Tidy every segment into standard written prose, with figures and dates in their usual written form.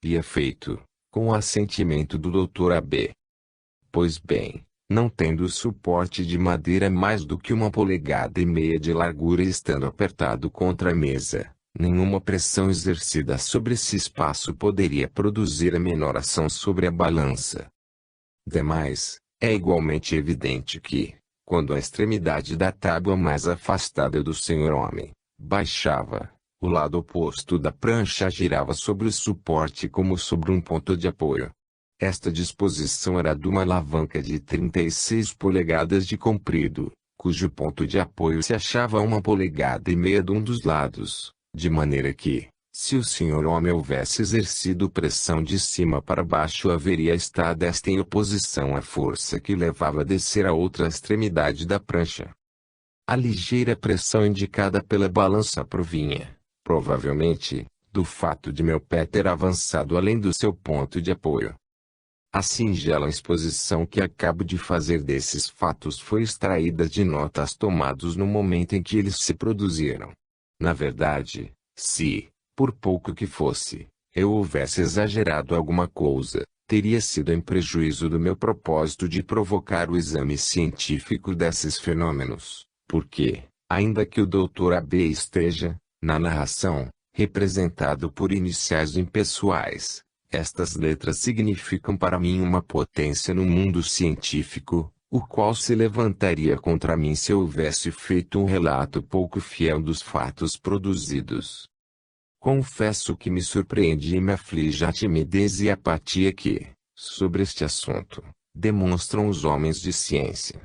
e efeito, com o assentimento do Dr. AB. Pois bem, não tendo suporte de madeira mais do que 1,5 polegadas de largura e estando apertado contra a mesa, nenhuma pressão exercida sobre esse espaço poderia produzir a menor ação sobre a balança. Demais, é igualmente evidente que, quando a extremidade da tábua mais afastada do senhor homem baixava, o lado oposto da prancha girava sobre o suporte como sobre um ponto de apoio. Esta disposição era de uma alavanca de 36 polegadas de comprido, cujo ponto de apoio se achava a 1,5 polegadas de um dos lados, de maneira que, se o senhor homem houvesse exercido pressão de cima para baixo, haveria estado esta em oposição à força que levava a descer a outra extremidade da prancha. A ligeira pressão indicada pela balança provinha, provavelmente, do fato de meu pé ter avançado além do seu ponto de apoio. A singela exposição que acabo de fazer desses fatos foi extraída de notas tomadas no momento em que eles se produziram. Na verdade, se, por pouco que fosse, eu houvesse exagerado alguma coisa, teria sido em prejuízo do meu propósito de provocar o exame científico desses fenômenos, porque, ainda que o Dr. AB esteja, na narração, representado por iniciais impessoais, estas letras significam para mim uma potência no mundo científico, o qual se levantaria contra mim se eu houvesse feito um relato pouco fiel dos fatos produzidos. Confesso que me surpreende e me aflige a timidez e apatia que, sobre este assunto, demonstram os homens de ciência.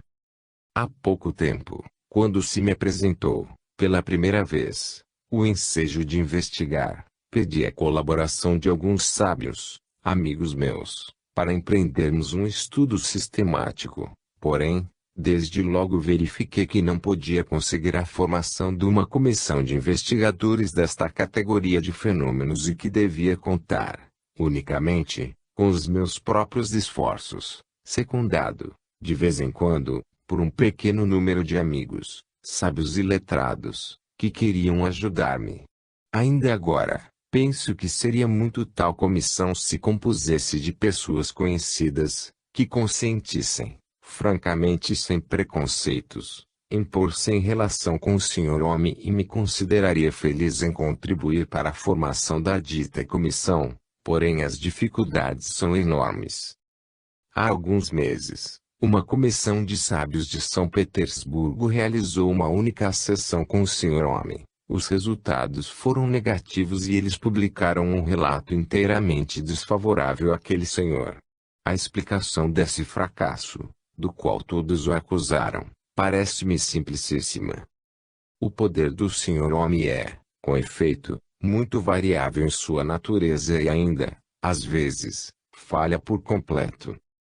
Há pouco tempo, quando se me apresentou, pela primeira vez, o ensejo de investigar, pedi a colaboração de alguns sábios, amigos meus, para empreendermos um estudo sistemático. Porém, desde logo verifiquei que não podia conseguir a formação de uma comissão de investigadores desta categoria de fenômenos e que devia contar, unicamente, com os meus próprios esforços, secundado, de vez em quando, por um pequeno número de amigos, sábios e letrados, que queriam ajudar-me. Ainda agora, penso que seria muito tal comissão se compusesse de pessoas conhecidas, que consentissem, francamente e sem preconceitos, em pôr-se em relação com o senhor homem e me consideraria feliz em contribuir para a formação da dita comissão, porém as dificuldades são enormes. Há alguns meses, uma comissão de sábios de São Petersburgo realizou uma única sessão com o senhor homem. Os resultados foram negativos e eles publicaram um relato inteiramente desfavorável àquele senhor. A explicação desse fracasso, do qual todos o acusaram, parece-me simplicíssima. O poder do senhor homem é, com efeito, muito variável em sua natureza e ainda, às vezes, falha por completo.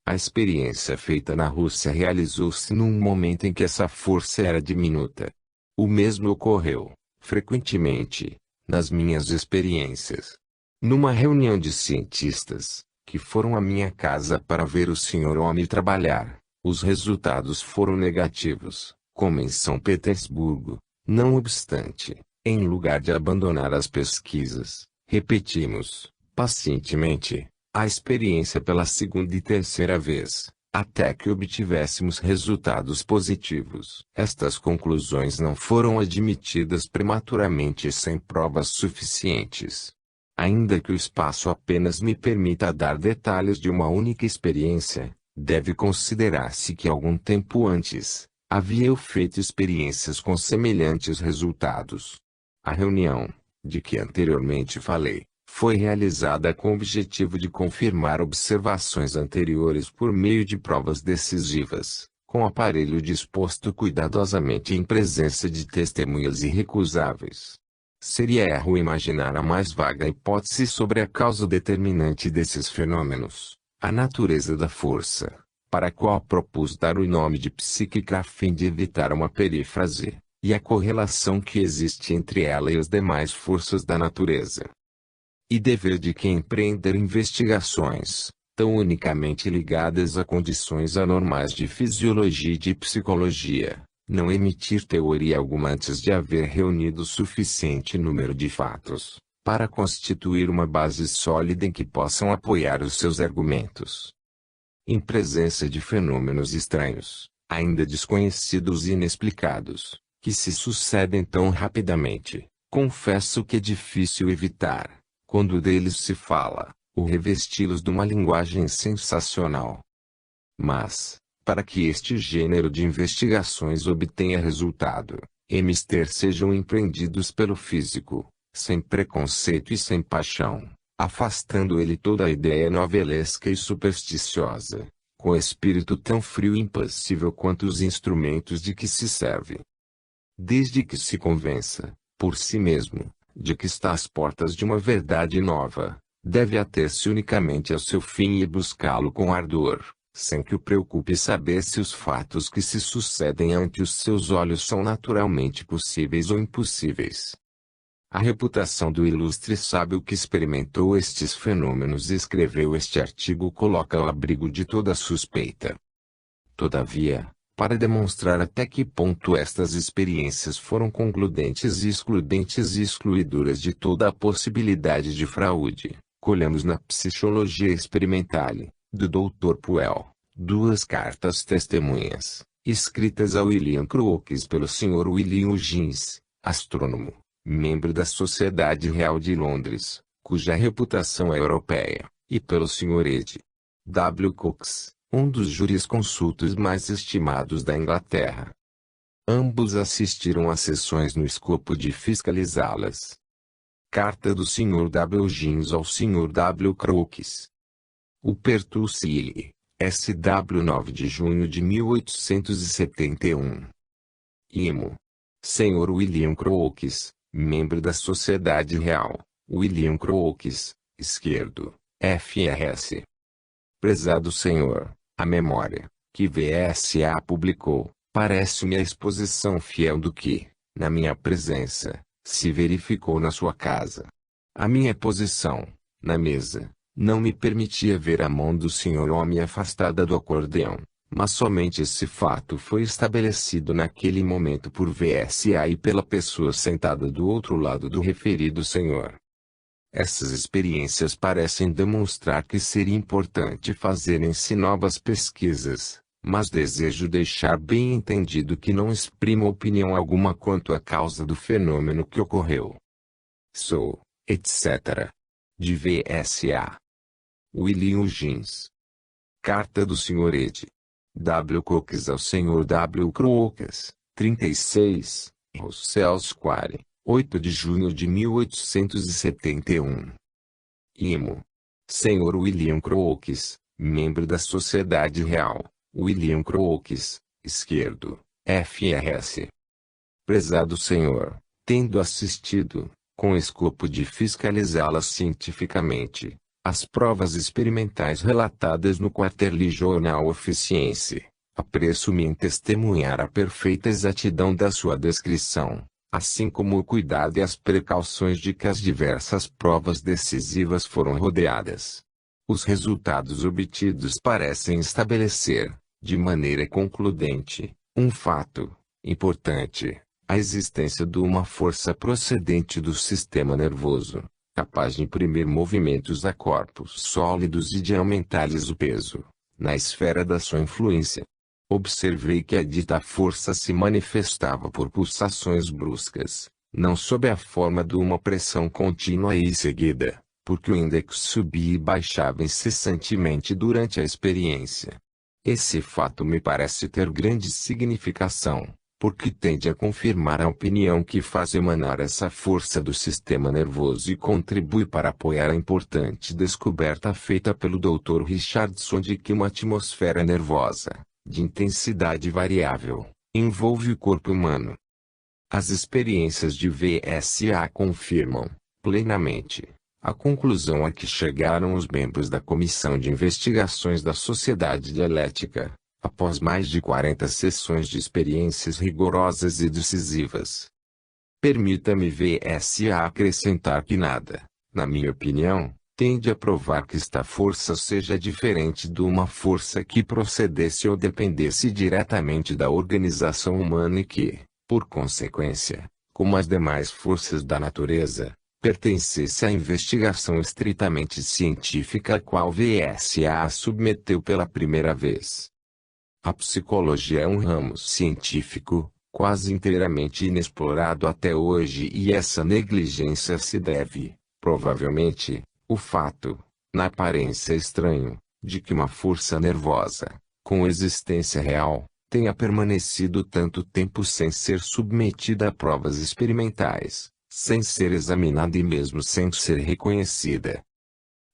A experiência feita na Rússia realizou-se num momento em que essa força era diminuta. O mesmo ocorreu, frequentemente, nas minhas experiências. Numa reunião de cientistas, que foram à minha casa para ver o senhor homem trabalhar, os resultados foram negativos, como em São Petersburgo. Não obstante, em lugar de abandonar as pesquisas, repetimos, pacientemente, a experiência pela segunda e terceira vez, até que obtivéssemos resultados positivos. Estas conclusões não foram admitidas prematuramente sem provas suficientes. Ainda que o espaço apenas me permita dar detalhes de uma única experiência, deve considerar-se que algum tempo antes, havia eu feito experiências com semelhantes resultados. A reunião, de que anteriormente falei, foi realizada com o objetivo de confirmar observações anteriores por meio de provas decisivas, com aparelho disposto cuidadosamente em presença de testemunhas irrecusáveis. Seria erro imaginar a mais vaga hipótese sobre a causa determinante desses fenômenos, a natureza da força, para a qual propus dar o nome de psíquica a fim de evitar uma perífrase, e a correlação que existe entre ela e as demais forças da natureza. E dever de quem empreender investigações, tão unicamente ligadas a condições anormais de fisiologia e de psicologia, não emitir teoria alguma antes de haver reunido suficiente número de fatos, para constituir uma base sólida em que possam apoiar os seus argumentos. Em presença de fenômenos estranhos, ainda desconhecidos e inexplicados, que se sucedem tão rapidamente, confesso que é difícil evitar, quando deles se fala, o revesti-los de uma linguagem sensacional. Mas, para que este gênero de investigações obtenha resultado, é mister sejam empreendidos pelo físico, sem preconceito e sem paixão, afastando ele toda a ideia novelesca e supersticiosa, com espírito tão frio e impassível quanto os instrumentos de que se serve. Desde que se convença, por si mesmo, de que está às portas de uma verdade nova, deve ater-se unicamente ao seu fim e buscá-lo com ardor, sem que o preocupe saber se os fatos que se sucedem ante os seus olhos são naturalmente possíveis ou impossíveis. A reputação do ilustre sábio que experimentou estes fenômenos e escreveu este artigo coloca ao abrigo de toda suspeita. Todavia, para demonstrar até que ponto estas experiências foram concludentes e excludentes e excluidoras de toda a possibilidade de fraude, colhemos na Psicologia Experimentale, do Dr. Puel, duas cartas testemunhas, escritas a William Crookes pelo Sr. William Huggins, astrônomo, membro da Sociedade Real de Londres, cuja reputação é europeia, e pelo Sr. Ed. W. Cox, um dos jurisconsultos mais estimados da Inglaterra. Ambos assistiram às sessões no escopo de fiscalizá-las. Carta do Sr. W. Huggins ao Sr. W. Crookes. O Pertucile, SW 9 de junho de 1871. Imo. Sr. William Crookes, membro da Sociedade Real, William Crookes, esquerdo, FRS. Prezado Senhor, a memória, que VSA publicou, parece-me a exposição fiel do que, na minha presença, se verificou na sua casa. A minha posição, na mesa, não me permitia ver a mão do Sr. homem afastada do acordeão, mas somente esse fato foi estabelecido naquele momento por VSA e pela pessoa sentada do outro lado do referido senhor. Essas experiências parecem demonstrar que seria importante fazerem-se novas pesquisas, mas desejo deixar bem entendido que não exprimo opinião alguma quanto à causa do fenômeno que ocorreu. Sou, etc. De VSA. William Huggins. Carta do Sr. Ed. W. Cox ao Sr. W. Crookes, 36, Russell Square, 8 de junho de 1871. Imo. Sr. William Crookes, membro da Sociedade Real, William Crookes, esquerdo, FRS. Prezado Senhor, tendo assistido, com escopo de fiscalizá-las cientificamente, as provas experimentais relatadas no Quarterly Journal of Science, apresso-me em testemunhar a perfeita exatidão da sua descrição, assim como o cuidado e as precauções de que as diversas provas decisivas foram rodeadas. Os resultados obtidos parecem estabelecer, de maneira concludente, um fato importante: a existência de uma força procedente do sistema nervoso, capaz de imprimir movimentos a corpos sólidos e de aumentar-lhes o peso, na esfera da sua influência. Observei que a dita força se manifestava por pulsações bruscas, não sob a forma de uma pressão contínua e seguida, porque o índex subia e baixava incessantemente durante a experiência. Esse fato me parece ter grande significação, porque tende a confirmar a opinião que faz emanar essa força do sistema nervoso e contribui para apoiar a importante descoberta feita pelo Dr. Richardson de que uma atmosfera nervosa, de intensidade variável, envolve o corpo humano. As experiências de VSA confirmam, plenamente, a conclusão a que chegaram os membros da Comissão de Investigações da Sociedade Dialética, após mais de 40 sessões de experiências rigorosas e decisivas. Permita-me VSA acrescentar que nada, na minha opinião, tende a provar que esta força seja diferente de uma força que procedesse ou dependesse diretamente da organização humana e que, por consequência, como as demais forças da natureza, pertencesse à investigação estritamente científica a qual VSA a submeteu pela primeira vez. A psicologia é um ramo científico, quase inteiramente inexplorado até hoje, e essa negligência se deve, provavelmente, ao fato, na aparência estranho, de que uma força nervosa, com existência real, tenha permanecido tanto tempo sem ser submetida a provas experimentais, sem ser examinada e mesmo sem ser reconhecida.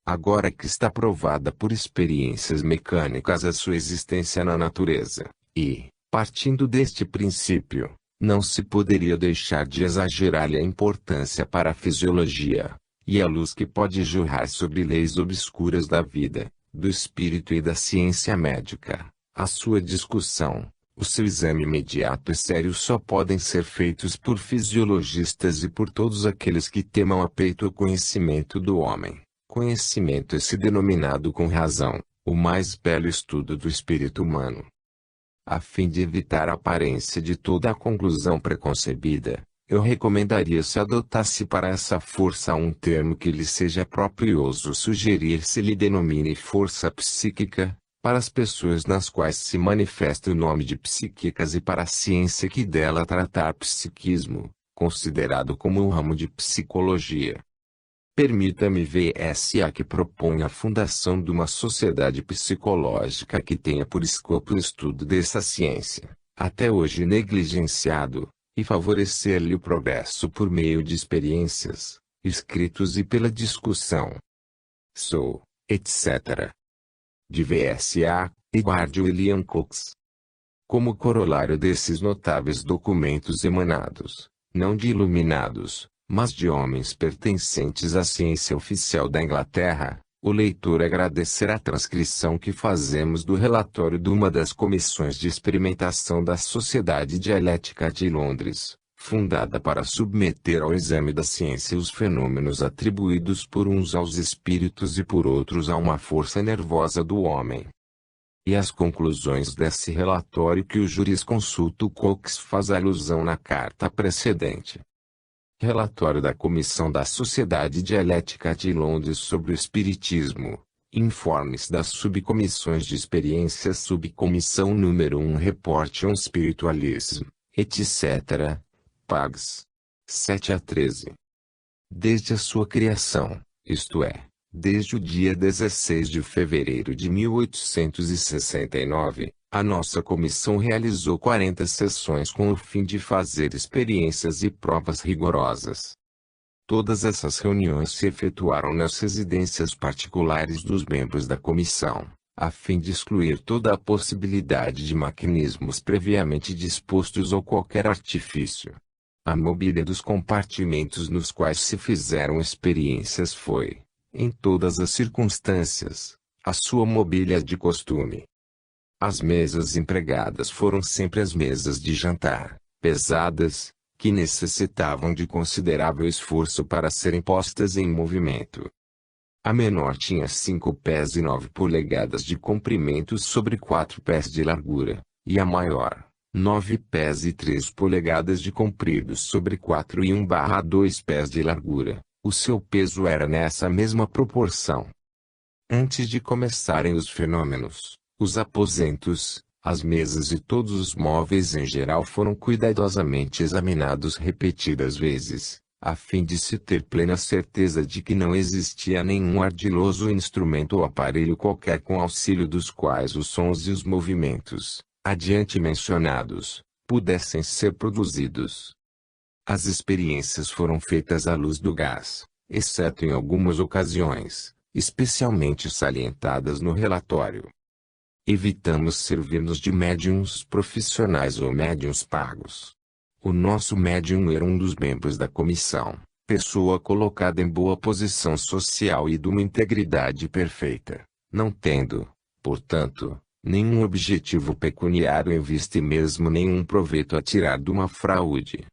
Agora que está provada por experiências mecânicas a sua existência na natureza, e, partindo deste princípio, não se poderia deixar de exagerar-lhe a importância para a fisiologia, e a luz que pode jorrar sobre leis obscuras da vida, do espírito e da ciência médica, a sua discussão, o seu exame imediato e sério só podem ser feitos por fisiologistas e por todos aqueles que temam a peito o conhecimento do homem. Conhecimento esse denominado com razão, o mais belo estudo do espírito humano. A fim de evitar a aparência de toda a conclusão preconcebida, eu recomendaria se adotasse para essa força um termo que lhe seja propioso sugerir se lhe denomine força psíquica, para as pessoas nas quais se manifesta o nome de psíquicas e para a ciência que dela tratar psiquismo, considerado como um ramo de psicologia. Permita-me VSA que proponha a fundação de uma sociedade psicológica que tenha por escopo o estudo dessa ciência, até hoje negligenciado, e favorecer-lhe o progresso por meio de experiências, escritos e pela discussão. Sou, etc. De VSA, Edward William Cox. Como corolário desses notáveis documentos emanados, não de iluminados, mas de homens pertencentes à ciência oficial da Inglaterra, o leitor agradecerá a transcrição que fazemos do relatório de uma das comissões de experimentação da Sociedade Dialética de Londres, fundada para submeter ao exame da ciência os fenômenos atribuídos por uns aos espíritos e por outros a uma força nervosa do homem. E as conclusões desse relatório que o jurisconsulto Cox faz alusão na carta precedente. Relatório da Comissão da Sociedade Dialética de Londres sobre o Espiritismo. Informes das Subcomissões de Experiências. Subcomissão número 1 Report on Spiritualism, etc. Pags. 7 a 13. Desde a sua criação, isto é, desde o dia 16 de fevereiro de 1869, a nossa comissão realizou 40 sessões com o fim de fazer experiências e provas rigorosas. Todas essas reuniões se efetuaram nas residências particulares dos membros da comissão, a fim de excluir toda a possibilidade de maquinismos previamente dispostos ou qualquer artifício. A mobília dos compartimentos nos quais se fizeram experiências foi, em todas as circunstâncias, a sua mobília de costume. As mesas empregadas foram sempre as mesas de jantar, pesadas, que necessitavam de considerável esforço para serem postas em movimento. A menor tinha 5 pés e 9 polegadas de comprimento sobre 4 pés de largura, e a maior, 9 pés e 3 polegadas de comprido sobre 4 e 1/2 pés de largura. O seu peso era nessa mesma proporção. Antes de começarem os fenômenos, os aposentos, as mesas e todos os móveis em geral foram cuidadosamente examinados repetidas vezes, a fim de se ter plena certeza de que não existia nenhum ardiloso instrumento ou aparelho qualquer com auxílio dos quais os sons e os movimentos, adiante mencionados, pudessem ser produzidos. As experiências foram feitas à luz do gás, exceto em algumas ocasiões, especialmente salientadas no relatório. Evitamos servir-nos de médiuns profissionais ou médiuns pagos. O nosso médium era um dos membros da comissão, pessoa colocada em boa posição social e de uma integridade perfeita, não tendo, portanto, nenhum objetivo pecuniário em vista e mesmo nenhum proveito a tirar de uma fraude.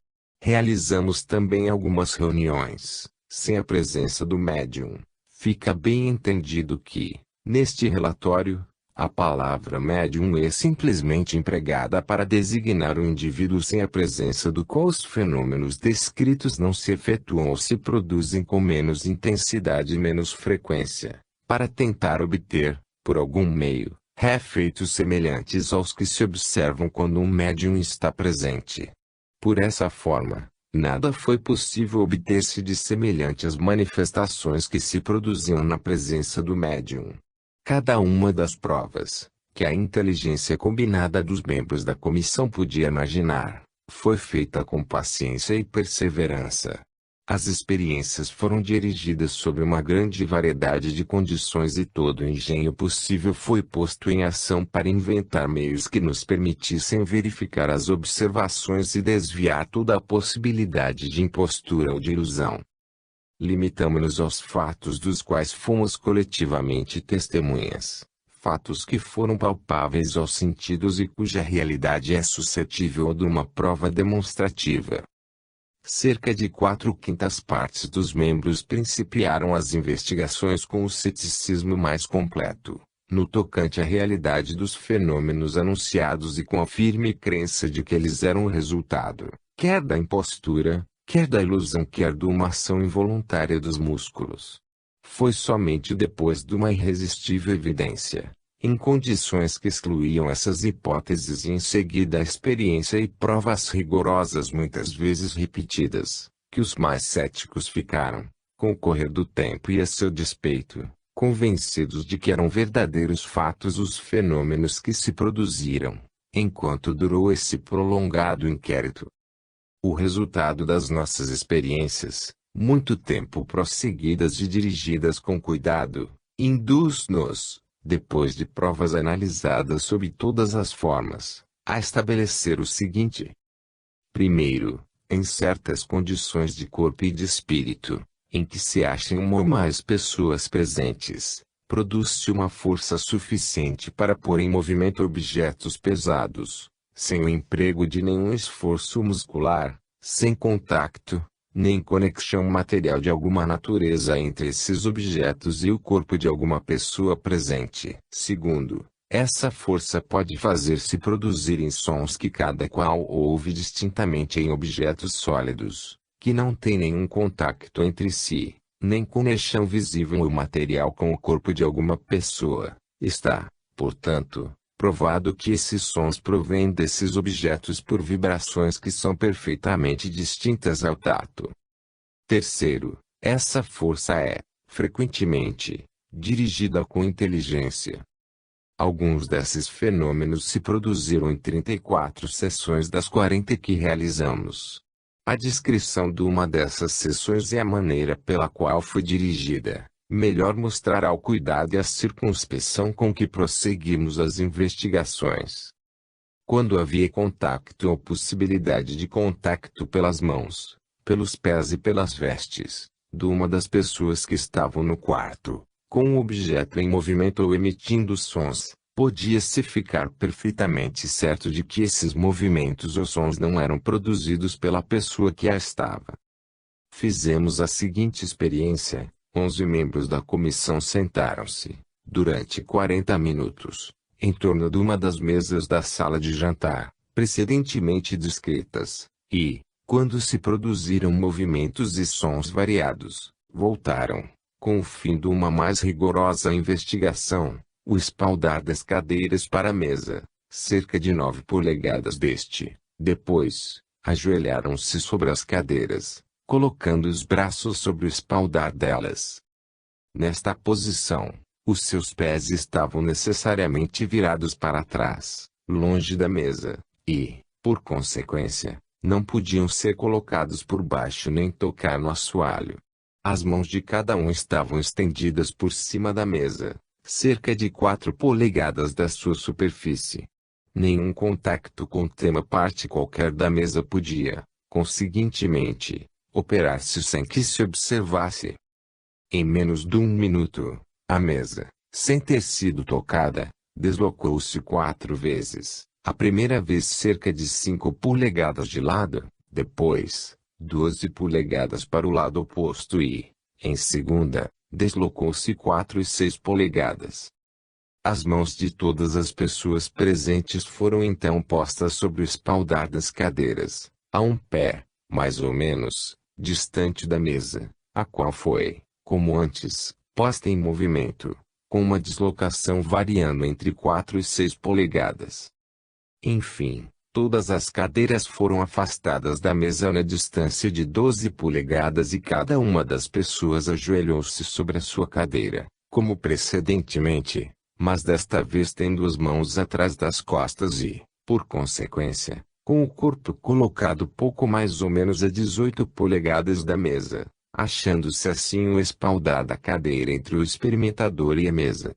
Realizamos também algumas reuniões, sem a presença do médium. Fica bem entendido que, neste relatório, A palavra médium é simplesmente empregada para designar um indivíduo sem a presença do qual os fenômenos descritos não se efetuam ou se produzem com menos intensidade e menos frequência, para tentar obter, por algum meio, efeitos semelhantes aos que se observam quando um médium está presente. Por essa forma, nada foi possível obter-se de semelhante às manifestações que se produziam na presença do médium. Cada uma das provas, que a inteligência combinada dos membros da comissão podia imaginar, foi feita com paciência e perseverança. As experiências foram dirigidas sobre uma grande variedade de condições e todo o engenho possível foi posto em ação para inventar meios que nos permitissem verificar as observações e desviar toda a possibilidade de impostura ou de ilusão. Limitamo-nos aos fatos dos quais fomos coletivamente testemunhas, fatos que foram palpáveis aos sentidos e cuja realidade é suscetível de uma prova demonstrativa. Cerca de 4/5 partes dos membros principiaram as investigações com o ceticismo mais completo, no tocante à realidade dos fenômenos anunciados e com a firme crença de que eles eram o resultado, quer da impostura, quer da ilusão, quer de uma ação involuntária dos músculos. Foi somente depois de uma irresistível evidência, em condições que excluíam essas hipóteses e em seguida a experiência e provas rigorosas muitas vezes repetidas, que os mais céticos ficaram, com o correr do tempo e a seu despeito, convencidos de que eram verdadeiros fatos os fenômenos que se produziram, enquanto durou esse prolongado inquérito. O resultado das nossas experiências, muito tempo prosseguidas e dirigidas com cuidado, induz-nos, depois de provas analisadas sob todas as formas, a estabelecer o seguinte. Primeiro, em certas condições de corpo e de espírito, em que se achem uma ou mais pessoas presentes, produz-se uma força suficiente para pôr em movimento objetos pesados, sem o emprego de nenhum esforço muscular, sem contacto, nem conexão material de alguma natureza entre esses objetos e o corpo de alguma pessoa presente. Segundo, essa força pode fazer-se produzir em sons que cada qual ouve distintamente em objetos sólidos, que não têm nenhum contacto entre si, nem conexão visível ou material com o corpo de alguma pessoa. Está, portanto, provado que esses sons provêm desses objetos por vibrações que são perfeitamente distintas ao tato. Terceiro, essa força é, frequentemente, dirigida com inteligência. Alguns desses fenômenos se produziram em 34 sessões das 40 que realizamos. A descrição de uma dessas sessões e a maneira pela qual foi dirigida, melhor mostrará o cuidado e a circunspeção com que prosseguimos as investigações. Quando havia contacto ou possibilidade de contacto pelas mãos, pelos pés e pelas vestes, de uma das pessoas que estavam no quarto, com o objeto em movimento ou emitindo sons, podia-se ficar perfeitamente certo de que esses movimentos ou sons não eram produzidos pela pessoa que a estava. Fizemos a seguinte experiência: 11 membros da comissão sentaram-se, durante 40 minutos, em torno de uma das mesas da sala de jantar, precedentemente descritas, e, quando se produziram movimentos e sons variados, voltaram, com o fim de uma mais rigorosa investigação, o espaldar das cadeiras para a mesa, cerca de 9 polegadas deste. Depois, ajoelharam-se sobre as cadeiras, colocando os braços sobre o espaldar delas. Nesta posição, os seus pés estavam necessariamente virados para trás, longe da mesa, e, por consequência, não podiam ser colocados por baixo nem tocar no assoalho. As mãos de cada um estavam estendidas por cima da mesa, cerca de 4 polegadas da sua superfície. Nenhum contacto com tema parte qualquer da mesa podia, conseguintemente, operar-se sem que se observasse. Em menos de 1 minuto, a mesa, sem ter sido tocada, deslocou-se 4 vezes, a primeira vez cerca de 5 polegadas de lado, depois, 12 polegadas para o lado oposto e, em segunda, deslocou-se 4 e 6 polegadas. As mãos de todas as pessoas presentes foram então postas sobre o espaldar das cadeiras, a um pé, mais ou menos, distante da mesa, a qual foi, como antes, posta em movimento, com uma deslocação variando entre 4 e 6 polegadas. Enfim, todas as cadeiras foram afastadas da mesa na distância de 12 polegadas e cada uma das pessoas ajoelhou-se sobre a sua cadeira, como precedentemente, mas desta vez tendo as mãos atrás das costas e, por consequência, com o corpo colocado pouco mais ou menos a 18 polegadas da mesa, achando-se assim o espaldar da cadeira entre o experimentador e a mesa.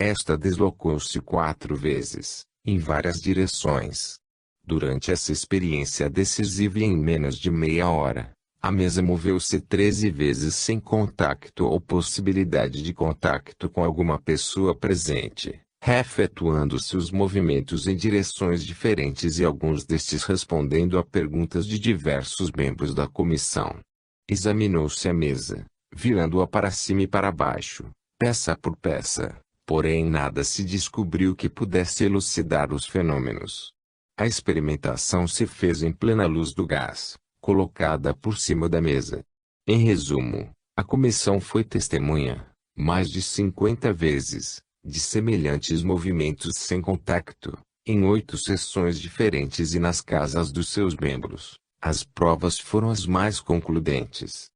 Esta deslocou-se 4 vezes, em várias direções. Durante essa experiência decisiva e em menos de meia hora, a mesa moveu-se 13 vezes sem contacto ou possibilidade de contacto com alguma pessoa presente, efetuando-se os movimentos em direções diferentes e alguns destes respondendo a perguntas de diversos membros da comissão. Examinou-se a mesa, virando-a para cima e para baixo, peça por peça, porém nada se descobriu que pudesse elucidar os fenômenos. A experimentação se fez em plena luz do gás, colocada por cima da mesa. Em resumo, a comissão foi testemunha, mais de 50 vezes, de semelhantes movimentos sem contacto, em 8 sessões diferentes e nas casas dos seus membros. As provas foram as mais concludentes.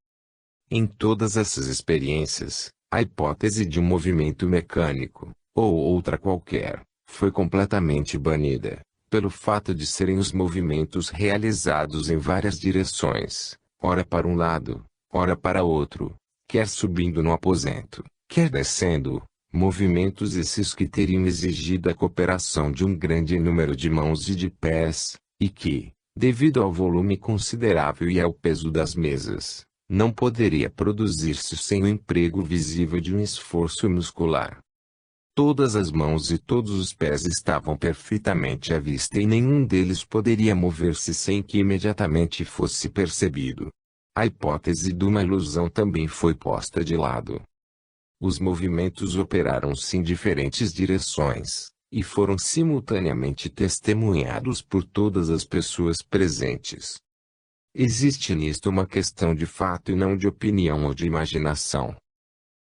Em todas essas experiências, a hipótese de um movimento mecânico, ou outra qualquer, foi completamente banida, pelo fato de serem os movimentos realizados em várias direções, ora para um lado, ora para outro, quer subindo no aposento, quer descendo, movimentos esses que teriam exigido a cooperação de um grande número de mãos e de pés, e que, devido ao volume considerável e ao peso das mesas, não poderia produzir-se sem o emprego visível de um esforço muscular. Todas as mãos e todos os pés estavam perfeitamente à vista e nenhum deles poderia mover-se sem que imediatamente fosse percebido. A hipótese de uma ilusão também foi posta de lado. Os movimentos operaram-se em diferentes direções, e foram simultaneamente testemunhados por todas as pessoas presentes. Existe nisto uma questão de fato e não de opinião ou de imaginação.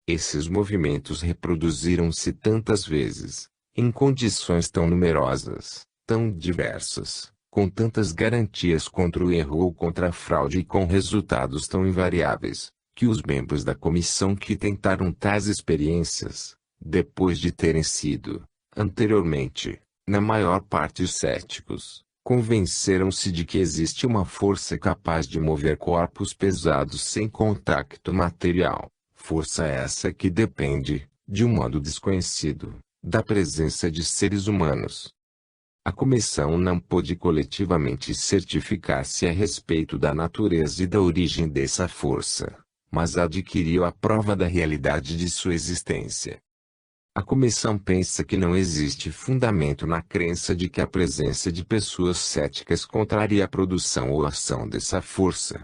Esses movimentos reproduziram-se tantas vezes, em condições tão numerosas, tão diversas, com tantas garantias contra o erro ou contra a fraude e com resultados tão invariáveis, que os membros da comissão que tentaram tais experiências, depois de terem sido, anteriormente, na maior parte céticos, convenceram-se de que existe uma força capaz de mover corpos pesados sem contacto material. Força essa que depende, de um modo desconhecido, da presença de seres humanos. A comissão não pôde coletivamente certificar-se a respeito da natureza e da origem dessa força, mas adquiriu a prova da realidade de sua existência. A comissão pensa que não existe fundamento na crença de que a presença de pessoas céticas contraria a produção ou ação dessa força.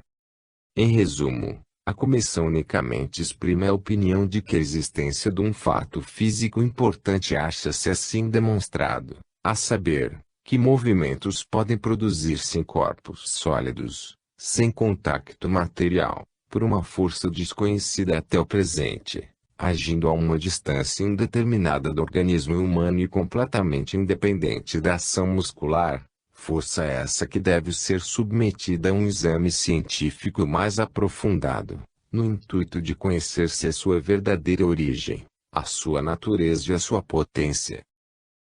Em resumo, a comissão unicamente exprime a opinião de que a existência de um fato físico importante acha-se assim demonstrado, a saber, que movimentos podem produzir-se em corpos sólidos, sem contacto material, por uma força desconhecida até o presente, agindo a uma distância indeterminada do organismo humano e completamente independente da ação muscular. Força essa que deve ser submetida a um exame científico mais aprofundado, no intuito de conhecer-se a sua verdadeira origem, a sua natureza e a sua potência.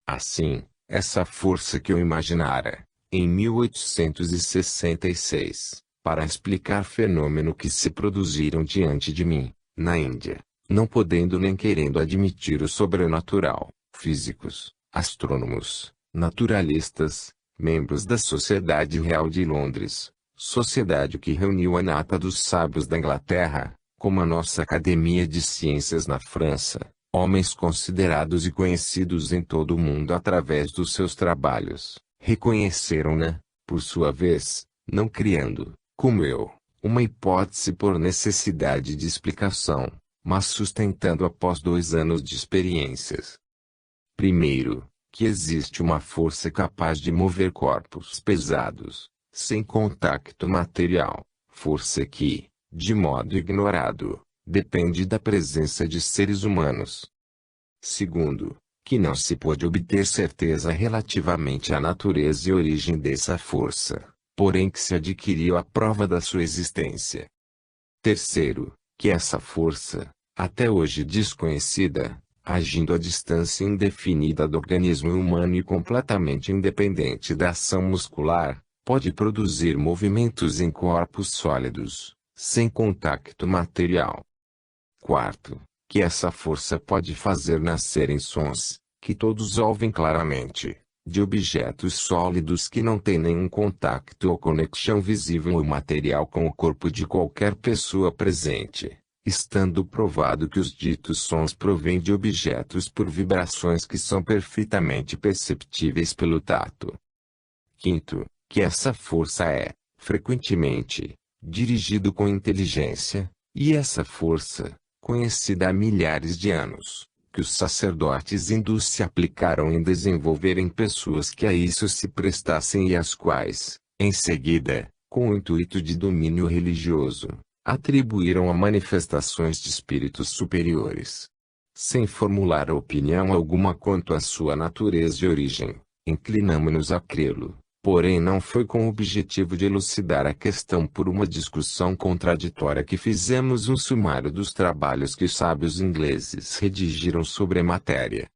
Assim, essa força que eu imaginara, em 1866, para explicar fenômenos que se produziram diante de mim, na Índia, não podendo nem querendo admitir o sobrenatural, físicos, astrônomos, naturalistas, membros da Sociedade Real de Londres, sociedade que reuniu a nata dos sábios da Inglaterra, como a nossa Academia de Ciências na França, homens considerados e conhecidos em todo o mundo através dos seus trabalhos, reconheceram-na, por sua vez, não criando, como eu, uma hipótese por necessidade de explicação, mas sustentando após 2 anos de experiências. Primeiro, que existe uma força capaz de mover corpos pesados, sem contato material, força que, de modo ignorado, depende da presença de seres humanos. Segundo, que não se pode obter certeza relativamente à natureza e origem dessa força, porém que se adquiriu a prova da sua existência. Terceiro, que essa força, até hoje desconhecida, agindo à distância indefinida do organismo humano e completamente independente da ação muscular, pode produzir movimentos em corpos sólidos, sem contato material. Quarto, que essa força pode fazer nascerem sons, que todos ouvem claramente, de objetos sólidos que não têm nenhum contato ou conexão visível ou material com o corpo de qualquer pessoa presente, estando provado que os ditos sons provêm de objetos por vibrações que são perfeitamente perceptíveis pelo tato. Quinto, que essa força é, frequentemente, dirigido com inteligência, e essa força, conhecida há milhares de anos, que os sacerdotes hindus se aplicaram em desenvolver em pessoas que a isso se prestassem e às quais, em seguida, com o intuito de domínio religioso, atribuíram a manifestações de espíritos superiores. Sem formular opinião alguma quanto à sua natureza e origem, inclinamo-nos a crê-lo. Porém não foi com o objetivo de elucidar a questão por uma discussão contraditória que fizemos um sumário dos trabalhos que os sábios ingleses redigiram sobre a matéria.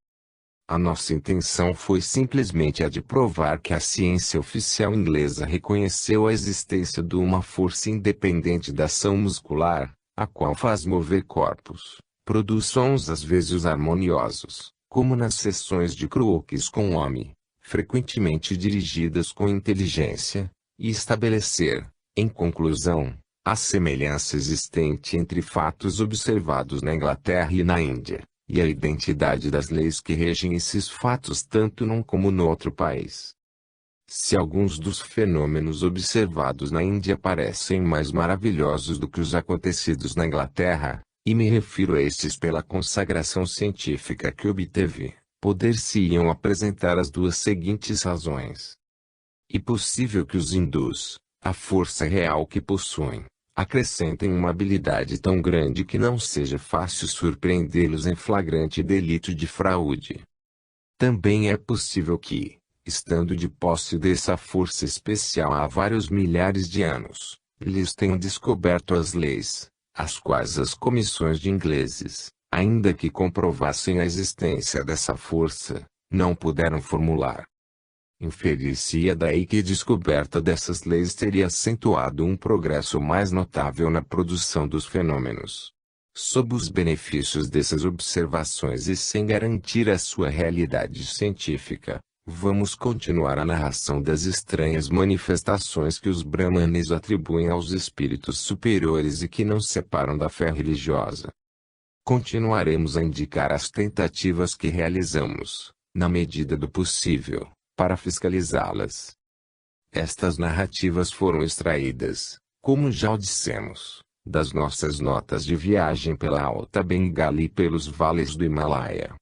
A nossa intenção foi simplesmente a de provar que a ciência oficial inglesa reconheceu a existência de uma força independente da ação muscular, a qual faz mover corpos, produz sons às vezes harmoniosos, como nas sessões de croquis com o homem, frequentemente dirigidas com inteligência, e estabelecer, em conclusão, a semelhança existente entre fatos observados na Inglaterra e na Índia, e a identidade das leis que regem esses fatos tanto num como no outro país. Se alguns dos fenômenos observados na Índia parecem mais maravilhosos do que os acontecidos na Inglaterra, e me refiro a estes pela consagração científica que obteve, poder-se-iam apresentar as duas seguintes razões. É possível que os hindus, a força real que possuem, acrescentem uma habilidade tão grande que não seja fácil surpreendê-los em flagrante delito de fraude. Também é possível que, estando de posse dessa força especial há vários milhares de anos, eles tenham descoberto as leis, as quais as comissões de ingleses, ainda que comprovassem a existência dessa força, não puderam formular. Inferir-se-ia daí que a descoberta dessas leis teria acentuado um progresso mais notável na produção dos fenômenos. Sob os benefícios dessas observações e sem garantir a sua realidade científica, vamos continuar a narração das estranhas manifestações que os brahmanes atribuem aos espíritos superiores e que não separam da fé religiosa. Continuaremos a indicar as tentativas que realizamos, na medida do possível, para fiscalizá-las. Estas narrativas foram extraídas, como já o dissemos, das nossas notas de viagem pela Alta Bengala e pelos vales do Himalaia.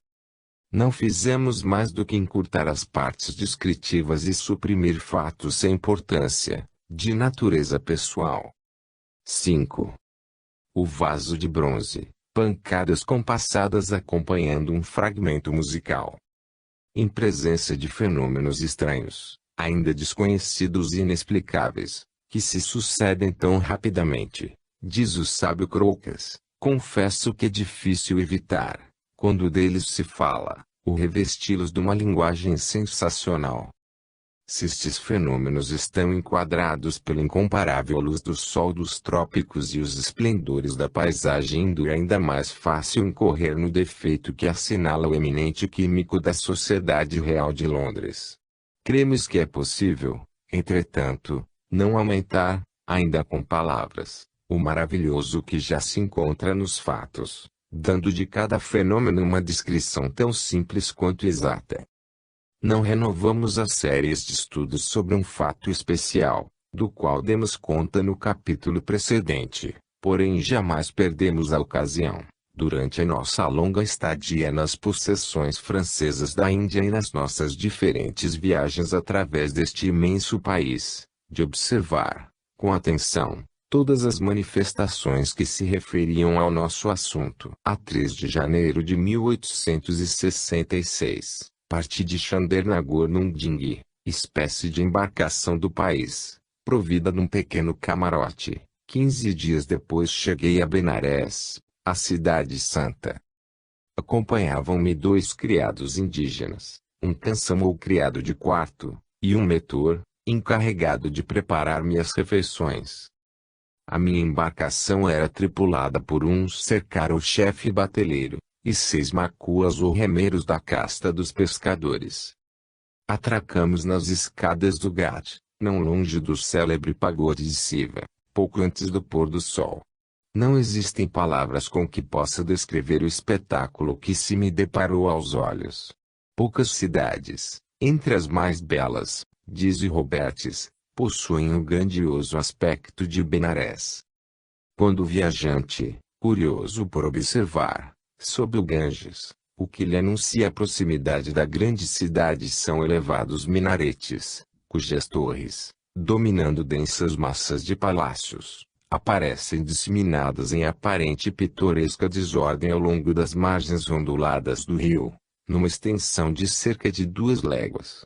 Não fizemos mais do que encurtar as partes descritivas e suprimir fatos sem importância, de natureza pessoal. 5. O vaso de bronze. Pancadas compassadas acompanhando um fragmento musical. Em presença de fenômenos estranhos, ainda desconhecidos e inexplicáveis, que se sucedem tão rapidamente, diz o sábio Crocas, confesso que é difícil evitar, quando deles se fala, o revesti-los de uma linguagem sensacional. Se estes fenômenos estão enquadrados pela incomparável luz do sol dos trópicos e os esplendores da paisagem hindu, é ainda mais fácil incorrer no defeito que assinala o eminente químico da Sociedade Real de Londres. Cremos que é possível, entretanto, não aumentar, ainda com palavras, o maravilhoso que já se encontra nos fatos, dando de cada fenômeno uma descrição tão simples quanto exata. Não renovamos as séries de estudos sobre um fato especial, do qual demos conta no capítulo precedente, porém jamais perdemos a ocasião, Durante a nossa longa estadia nas possessões francesas da Índia e nas nossas diferentes viagens através deste imenso país, de observar, com atenção, todas as manifestações que se referiam ao nosso assunto. A 3 de janeiro de 1866, parti de Chandernagor-Nundingi, espécie de embarcação do país, provida num pequeno camarote. 15 dias depois cheguei a Benarés, a cidade santa. Acompanhavam-me 2 criados indígenas, um canção ou criado de quarto, e um metor, encarregado de preparar-me as refeições. A minha embarcação era tripulada por um cercar ou chefe bateleiro, e 6 macuas ou remeiros da casta dos pescadores. Atracamos nas escadas do Ghat, não longe do célebre pagode de Siva, pouco antes do pôr do sol. Não existem palavras com que possa descrever o espetáculo que se me deparou aos olhos. Poucas cidades, entre as mais belas, diz Roberts, possuem o grandioso aspecto de Benarés. Quando o viajante, curioso por observar, sob o Ganges, o que lhe anuncia a proximidade da grande cidade são elevados minaretes, cujas torres, dominando densas massas de palácios, aparecem disseminadas em aparente e pitoresca desordem ao longo das margens onduladas do rio, numa extensão de cerca de 2 léguas.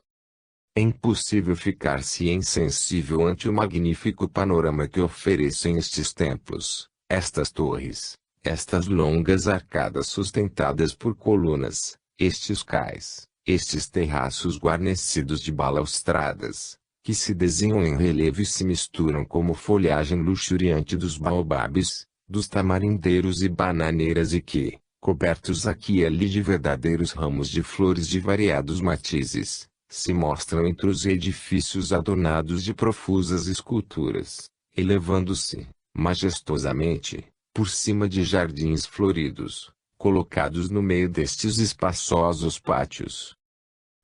É impossível ficar-se insensível ante o magnífico panorama que oferecem estes templos, estas torres, estas longas arcadas sustentadas por colunas, estes cais, estes terraços guarnecidos de balaustradas, que se desenham em relevo e se misturam como folhagem luxuriante dos baobabes, dos tamarindeiros e bananeiras e que, cobertos aqui e ali de verdadeiros ramos de flores de variados matizes, se mostram entre os edifícios adornados de profusas esculturas, elevando-se, majestosamente, por cima de jardins floridos, colocados no meio destes espaçosos pátios.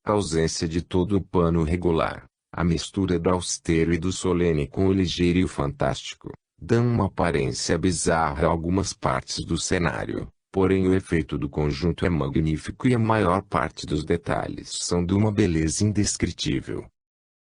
A ausência de todo o pano regular, a mistura do austero e do solene com o ligeiro e o fantástico, dão uma aparência bizarra a algumas partes do cenário. Porém o efeito do conjunto é magnífico e a maior parte dos detalhes são de uma beleza indescritível.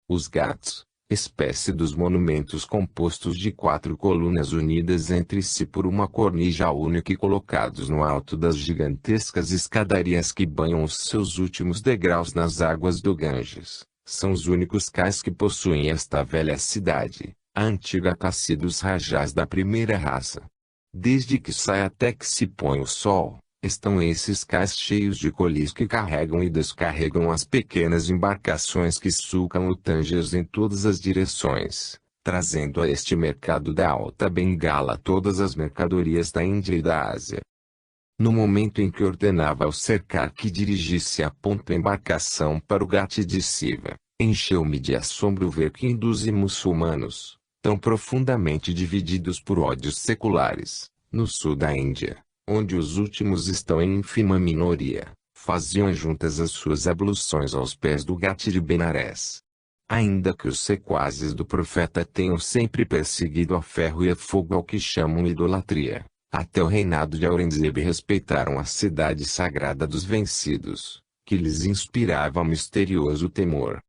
Os Ghats, espécie dos monumentos compostos de 4 colunas unidas entre si por uma cornija única e colocados no alto das gigantescas escadarias que banham os seus últimos degraus nas águas do Ganges, são os únicos cais que possuem esta velha cidade, a antiga Cassi dos Rajás da primeira raça. Desde que sai até que se põe o sol, estão esses cais cheios de colis que carregam e descarregam as pequenas embarcações que sulcam o Ganges em todas as direções, trazendo a este mercado da Alta Bengala todas as mercadorias da Índia e da Ásia. No momento em que ordenava ao cercar que dirigisse a ponta embarcação para o Ghat de Siva, encheu-me de assombro ver que hindus e muçulmanos, tão profundamente divididos por ódios seculares, no sul da Índia, onde os últimos estão em ínfima minoria, faziam juntas as suas abluções aos pés do Ghat de Benarés. Ainda que os sequazes do profeta tenham sempre perseguido a ferro e a fogo ao que chamam idolatria, até o reinado de Aurangzeb respeitaram a cidade sagrada dos vencidos, que lhes inspirava misterioso temor.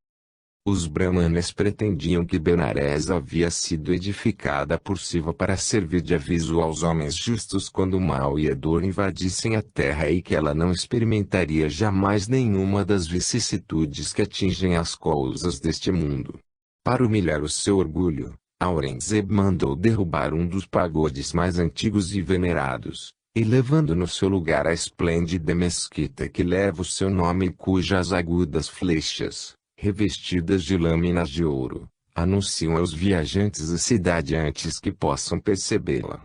Os brahmanes pretendiam que Benarés havia sido edificada por Shiva para servir de aviso aos homens justos quando o mal e a dor invadissem a terra e que ela não experimentaria jamais nenhuma das vicissitudes que atingem as coisas deste mundo. Para humilhar o seu orgulho, Aurangzeb mandou derrubar um dos pagodes mais antigos e venerados, elevando no seu lugar a esplêndida mesquita que leva o seu nome e cujas agudas flechas, revestidas de lâminas de ouro, anunciam aos viajantes a cidade antes que possam percebê-la.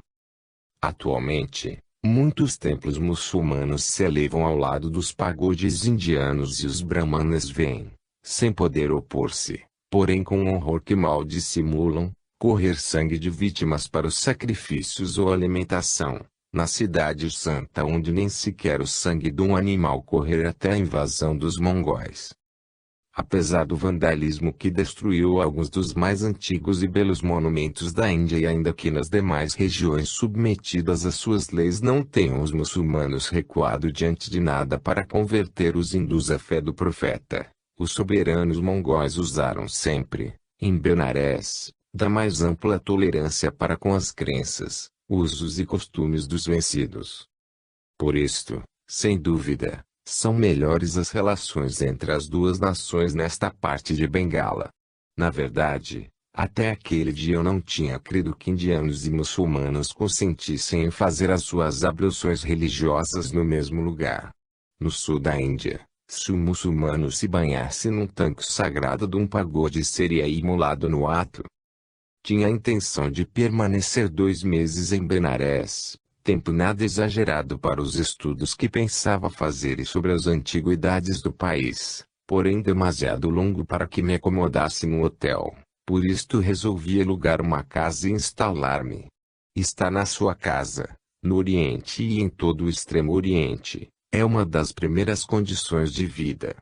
Atualmente, muitos templos muçulmanos se elevam ao lado dos pagodes indianos e os brahmanes veem, sem poder opor-se, porém com um horror que mal dissimulam, correr sangue de vítimas para os sacrifícios ou alimentação, na cidade santa onde nem sequer o sangue de um animal correr até a invasão dos mongóis. Apesar do vandalismo que destruiu alguns dos mais antigos e belos monumentos da Índia e ainda que nas demais regiões submetidas às suas leis não tenham os muçulmanos recuado diante de nada para converter os hindus à fé do profeta, os soberanos mongóis usaram sempre, em Benares, da mais ampla tolerância para com as crenças, usos e costumes dos vencidos. Por isto, sem dúvida, são melhores as relações entre as duas nações nesta parte de Bengala. Na verdade, até aquele dia eu não tinha crido que indianos e muçulmanos consentissem em fazer as suas abluções religiosas no mesmo lugar. No sul da Índia, se o muçulmano se banhasse num tanque sagrado de um pagode seria imolado no ato. Tinha a intenção de permanecer 2 meses em Benares, tempo nada exagerado para os estudos que pensava fazer sobre as antiguidades do país, porém demasiado longo para que me acomodasse no hotel, por isto resolvi alugar uma casa e instalar-me. Estar na sua casa, no Oriente e em todo o Extremo Oriente, é uma das primeiras condições de vida.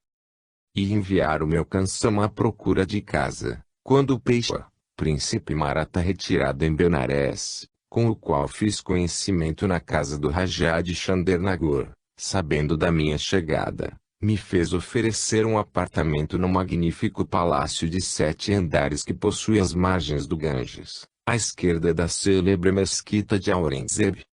E enviar o meu Kansama à procura de casa, quando o Peixe, príncipe Maratha retirado em Benares, com o qual fiz conhecimento na casa do Rajá de Chandernagor, sabendo da minha chegada, me fez oferecer um apartamento no magnífico palácio de 7 andares que possui às margens do Ganges, à esquerda da célebre mesquita de Aurangzeb.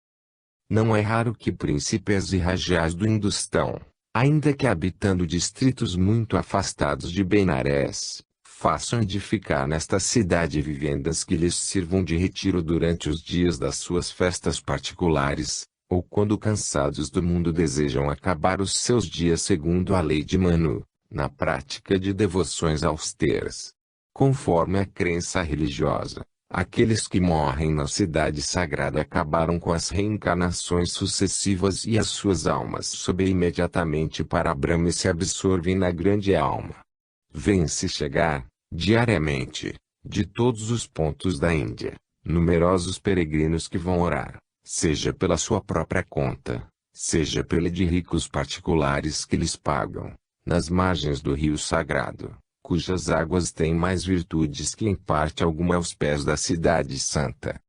Não é raro que príncipes e rajás do Hindustão, ainda que habitando distritos muito afastados de Benares, façam edificar nesta cidade vivendas que lhes sirvam de retiro durante os dias das suas festas particulares, ou quando cansados do mundo desejam acabar os seus dias segundo a lei de Manu, na prática de devoções austeras. Conforme a crença religiosa, aqueles que morrem na cidade sagrada acabaram com as reencarnações sucessivas e as suas almas sobem imediatamente para Brahma e se absorvem na grande alma. Vem-se chegar, diariamente, de todos os pontos da Índia, numerosos peregrinos que vão orar, seja pela sua própria conta, seja pela de ricos particulares que lhes pagam, nas margens do rio sagrado, cujas águas têm mais virtudes que em parte alguma aos pés da cidade santa.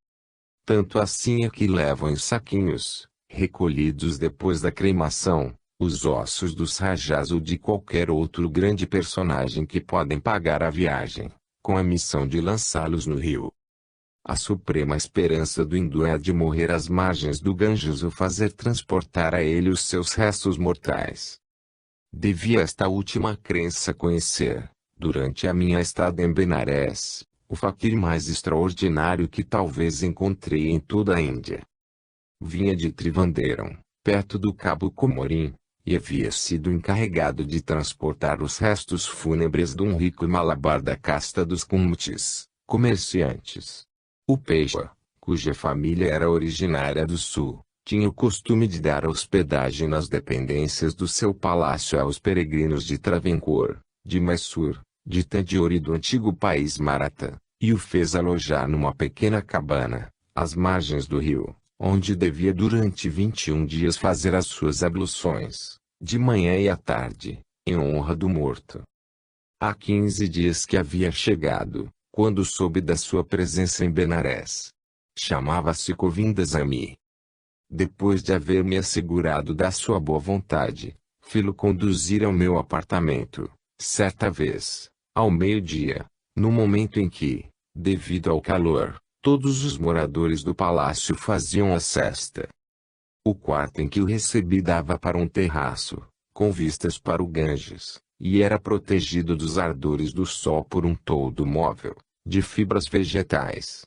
Tanto assim é que levam em saquinhos, recolhidos depois da cremação, os ossos dos rajás ou de qualquer outro grande personagem que podem pagar a viagem, com a missão de lançá-los no rio. A suprema esperança do hindu é de morrer às margens do Ganges ou fazer transportar a ele os seus restos mortais. Devia esta última crença conhecer, durante a minha estada em Benares, o faquir mais extraordinário que talvez encontrei em toda a Índia. Vinha de Trivandrum, perto do Cabo Comorim, e havia sido encarregado de transportar os restos fúnebres de um rico malabar da casta dos Kumtis, comerciantes. O Peixe, cuja família era originária do sul, tinha o costume de dar hospedagem nas dependências do seu palácio aos peregrinos de Travancore, de Mysore, de Tanjore e do antigo país Maratha, e o fez alojar numa pequena cabana, às margens do rio, onde devia durante 21 dias fazer as suas abluções, de manhã e à tarde, em honra do morto. Há 15 dias que havia chegado, quando soube da sua presença em Benares. Chamava-se Govindasamy. Depois de haver me assegurado da sua boa vontade, fui-lo conduzir ao meu apartamento, certa vez, ao meio-dia, no momento em que, devido ao calor, todos os moradores do palácio faziam a sesta. O quarto em que o recebi dava para um terraço, com vistas para o Ganges, e era protegido dos ardores do sol por um toldo móvel, de fibras vegetais.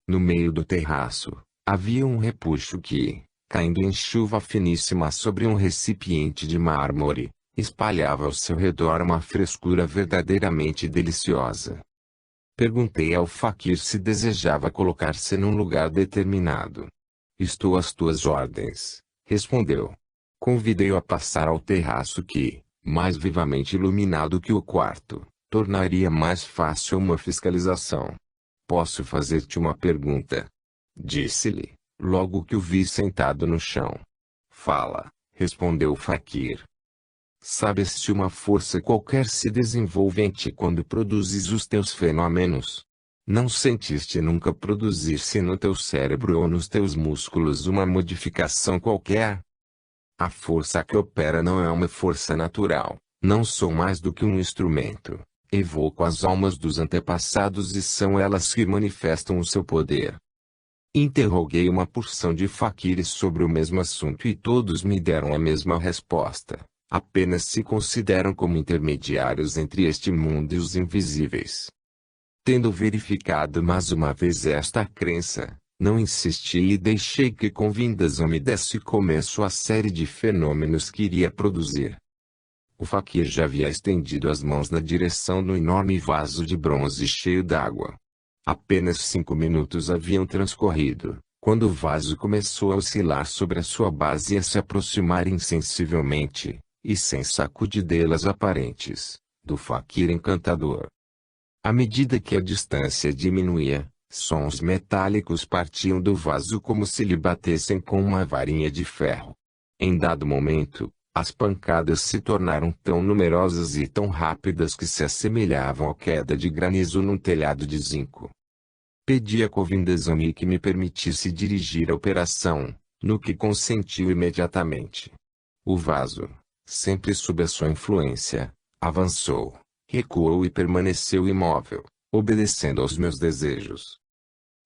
No meio do terraço, havia um repuxo que, caindo em chuva finíssima sobre um recipiente de mármore, espalhava ao seu redor uma frescura verdadeiramente deliciosa. Perguntei ao faquir se desejava colocar-se num lugar determinado. Estou às tuas ordens, respondeu. Convidei-o a passar ao terraço que, mais vivamente iluminado que o quarto, tornaria mais fácil uma fiscalização. Posso fazer-te uma pergunta? Disse-lhe, logo que o vi sentado no chão. Fala, respondeu o faquir. Sabes se uma força qualquer se desenvolve em ti quando produzes os teus fenômenos? Não sentiste nunca produzir-se no teu cérebro ou nos teus músculos uma modificação qualquer? A força que opera não é uma força natural. Não sou mais do que um instrumento. Evoco as almas dos antepassados e são elas que manifestam o seu poder. Interroguei uma porção de faquires sobre o mesmo assunto e todos me deram a mesma resposta. Apenas se consideram como intermediários entre este mundo e os invisíveis. Tendo verificado mais uma vez esta crença, não insisti e deixei que com vindas me desse começo à série de fenômenos que iria produzir. O faquir já havia estendido as mãos na direção do enorme vaso de bronze cheio d'água. Apenas 5 minutos haviam transcorrido, quando o vaso começou a oscilar sobre a sua base e a se aproximar insensivelmente, e sem sacudidelas aparentes, do faquir encantador. À medida que a distância diminuía, sons metálicos partiam do vaso como se lhe batessem com uma varinha de ferro. Em dado momento, as pancadas se tornaram tão numerosas e tão rápidas que se assemelhavam à queda de granizo num telhado de zinco. Pedi a Govindaswamy que me permitisse dirigir a operação, no que consentiu imediatamente. O vaso, sempre sob a sua influência, avançou, recuou e permaneceu imóvel, obedecendo aos meus desejos.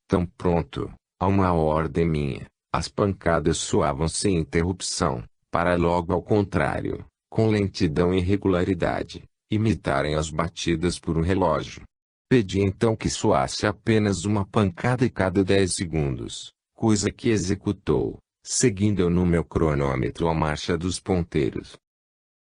Tão pronto, a uma ordem minha, as pancadas soavam sem interrupção, para logo ao contrário, com lentidão e regularidade, imitarem as batidas por um relógio. Pedi então que soasse apenas uma pancada cada 10 segundos, coisa que executou, seguindo eu no meu cronômetro a marcha dos ponteiros.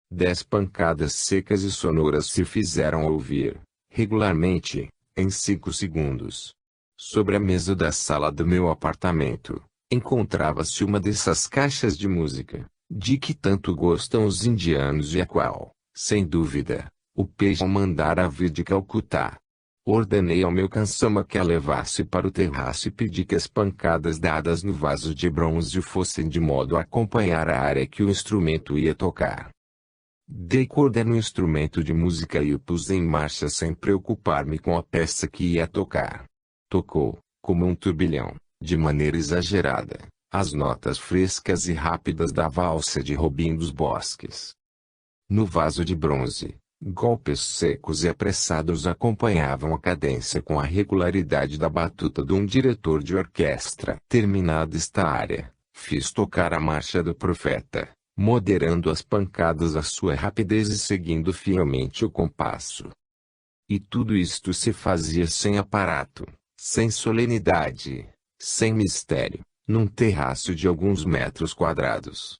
10 pancadas secas e sonoras se fizeram ouvir, regularmente, em 5 segundos. Sobre a mesa da sala do meu apartamento, encontrava-se uma dessas caixas de música, de que tanto gostam os indianos e a qual, sem dúvida, o Pejman mandara vir de Calcutá. Ordenei ao meu cansama que a levasse para o terraço e pedi que as pancadas dadas no vaso de bronze fossem de modo a acompanhar a área que o instrumento ia tocar. Dei corda no instrumento de música e o pus em marcha sem preocupar-me com a peça que ia tocar. Tocou, como um turbilhão, de maneira exagerada, as notas frescas e rápidas da valsa de Robin dos Bosques. No vaso de bronze, golpes secos e apressados acompanhavam a cadência com a regularidade da batuta de um diretor de orquestra. Terminada esta área, fiz tocar a marcha do profeta, moderando as pancadas à sua rapidez e seguindo fielmente o compasso. E tudo isto se fazia sem aparato, sem solenidade, sem mistério, num terraço de alguns metros quadrados.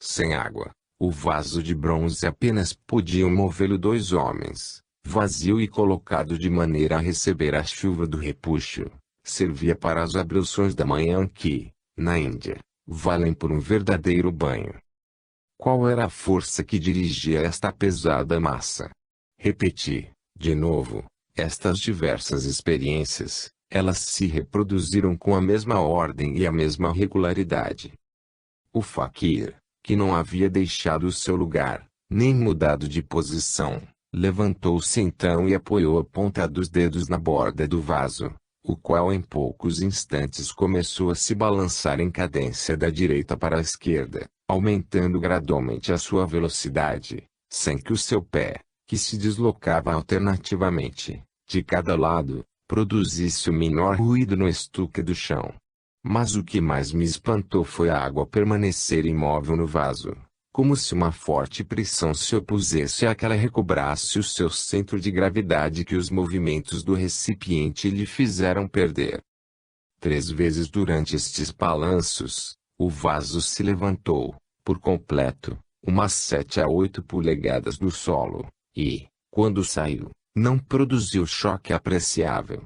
Sem água, o vaso de bronze apenas podiam movê-lo 2 homens, vazio e colocado de maneira a receber a chuva do repuxo, servia para as abluções da manhã que, na Índia, valem por um verdadeiro banho. Qual era a força que dirigia esta pesada massa? Repeti, de novo, estas diversas experiências, elas se reproduziram com a mesma ordem e a mesma regularidade. O faquir, que não havia deixado o seu lugar, nem mudado de posição, levantou-se então e apoiou a ponta dos dedos na borda do vaso, o qual em poucos instantes começou a se balançar em cadência da direita para a esquerda, aumentando gradualmente a sua velocidade, sem que o seu pé, que se deslocava alternativamente, de cada lado, produzisse o menor ruído no estuque do chão. Mas o que mais me espantou foi a água permanecer imóvel no vaso, como se uma forte pressão se opusesse a que ela recobrasse o seu centro de gravidade que os movimentos do recipiente lhe fizeram perder. 3 vezes durante estes balanços, o vaso se levantou, por completo, umas 7 a 8 polegadas do solo, e, quando saiu, não produziu choque apreciável.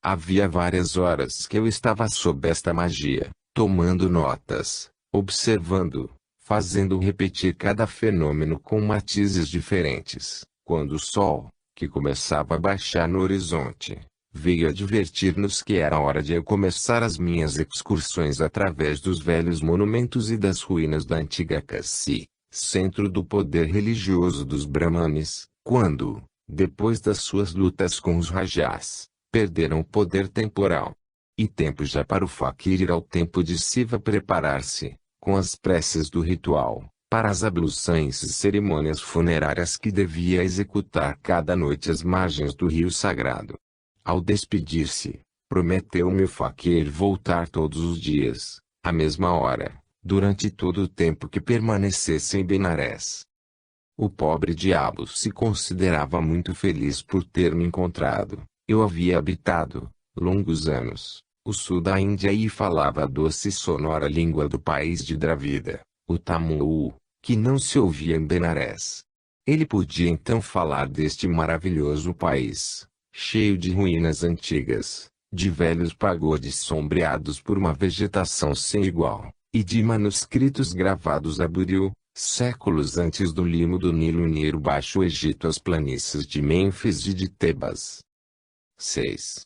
Havia várias horas que eu estava sob esta magia, tomando notas, observando, fazendo repetir cada fenômeno com matizes diferentes, quando o sol, que começava a baixar no horizonte, veio advertir-nos que era hora de eu começar as minhas excursões através dos velhos monumentos e das ruínas da antiga Cassi, centro do poder religioso dos Brahmanes, quando, depois das suas lutas com os Rajas, perderam o poder temporal. E tempo já para o Fakir ir ao templo de Shiva preparar-se, com as preces do ritual, para as abluções e cerimônias funerárias que devia executar cada noite às margens do rio sagrado. Ao despedir-se, prometeu-me o Fakir voltar todos os dias, à mesma hora, durante todo o tempo que permanecesse em Benares. O pobre diabo se considerava muito feliz por ter me encontrado. Eu havia habitado, longos anos, o sul da Índia e falava a doce e sonora língua do país de Dravida, o Tamil, que não se ouvia em Benares. Ele podia então falar deste maravilhoso país, cheio de ruínas antigas, de velhos pagodes sombreados por uma vegetação sem igual, e de manuscritos gravados a buril, séculos antes do limo do Nilo unir o Baixo Egito às planícies de Mênfis e de Tebas. 6.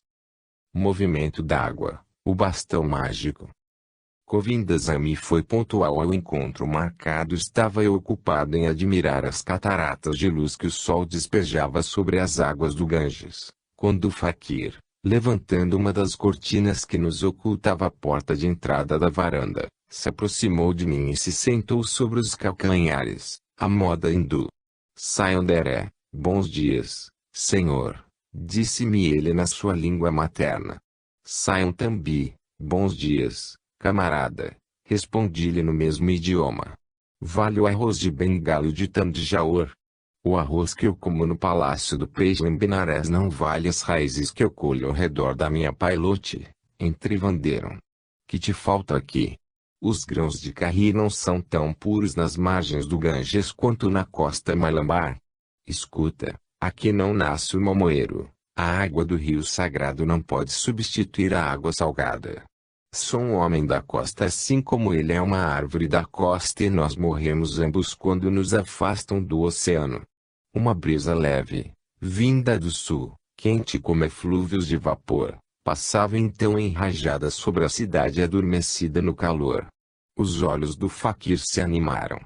Movimento d'água, o bastão mágico. Govindasamy foi pontual ao encontro marcado. Estava eu ocupado em admirar as cataratas de luz que o sol despejava sobre as águas do Ganges, quando o Fakir, levantando uma das cortinas que nos ocultava a porta de entrada da varanda, se aproximou de mim e se sentou sobre os calcanhares, à moda hindu. Sayonderé, bons dias, senhor, disse-me ele na sua língua materna. Sayontambi, bons dias, camarada, respondi-lhe no mesmo idioma. Vale o arroz de Bengala de Tanjaur? O arroz que eu como no Palácio do Peixe em Benares não vale as raízes que eu colho ao redor da minha pailote, entrevanderam. Que te falta aqui? Os grãos de carri não são tão puros nas margens do Ganges quanto na costa Malabar. Escuta, aqui não nasce o mamoeiro. A água do rio sagrado não pode substituir a água salgada. Sou um homem da costa assim como ele é uma árvore da costa e nós morremos ambos quando nos afastam do oceano. Uma brisa leve, vinda do sul, quente como eflúvios de vapor, passava então enrajada sobre a cidade adormecida no calor. Os olhos do Fakir se animaram.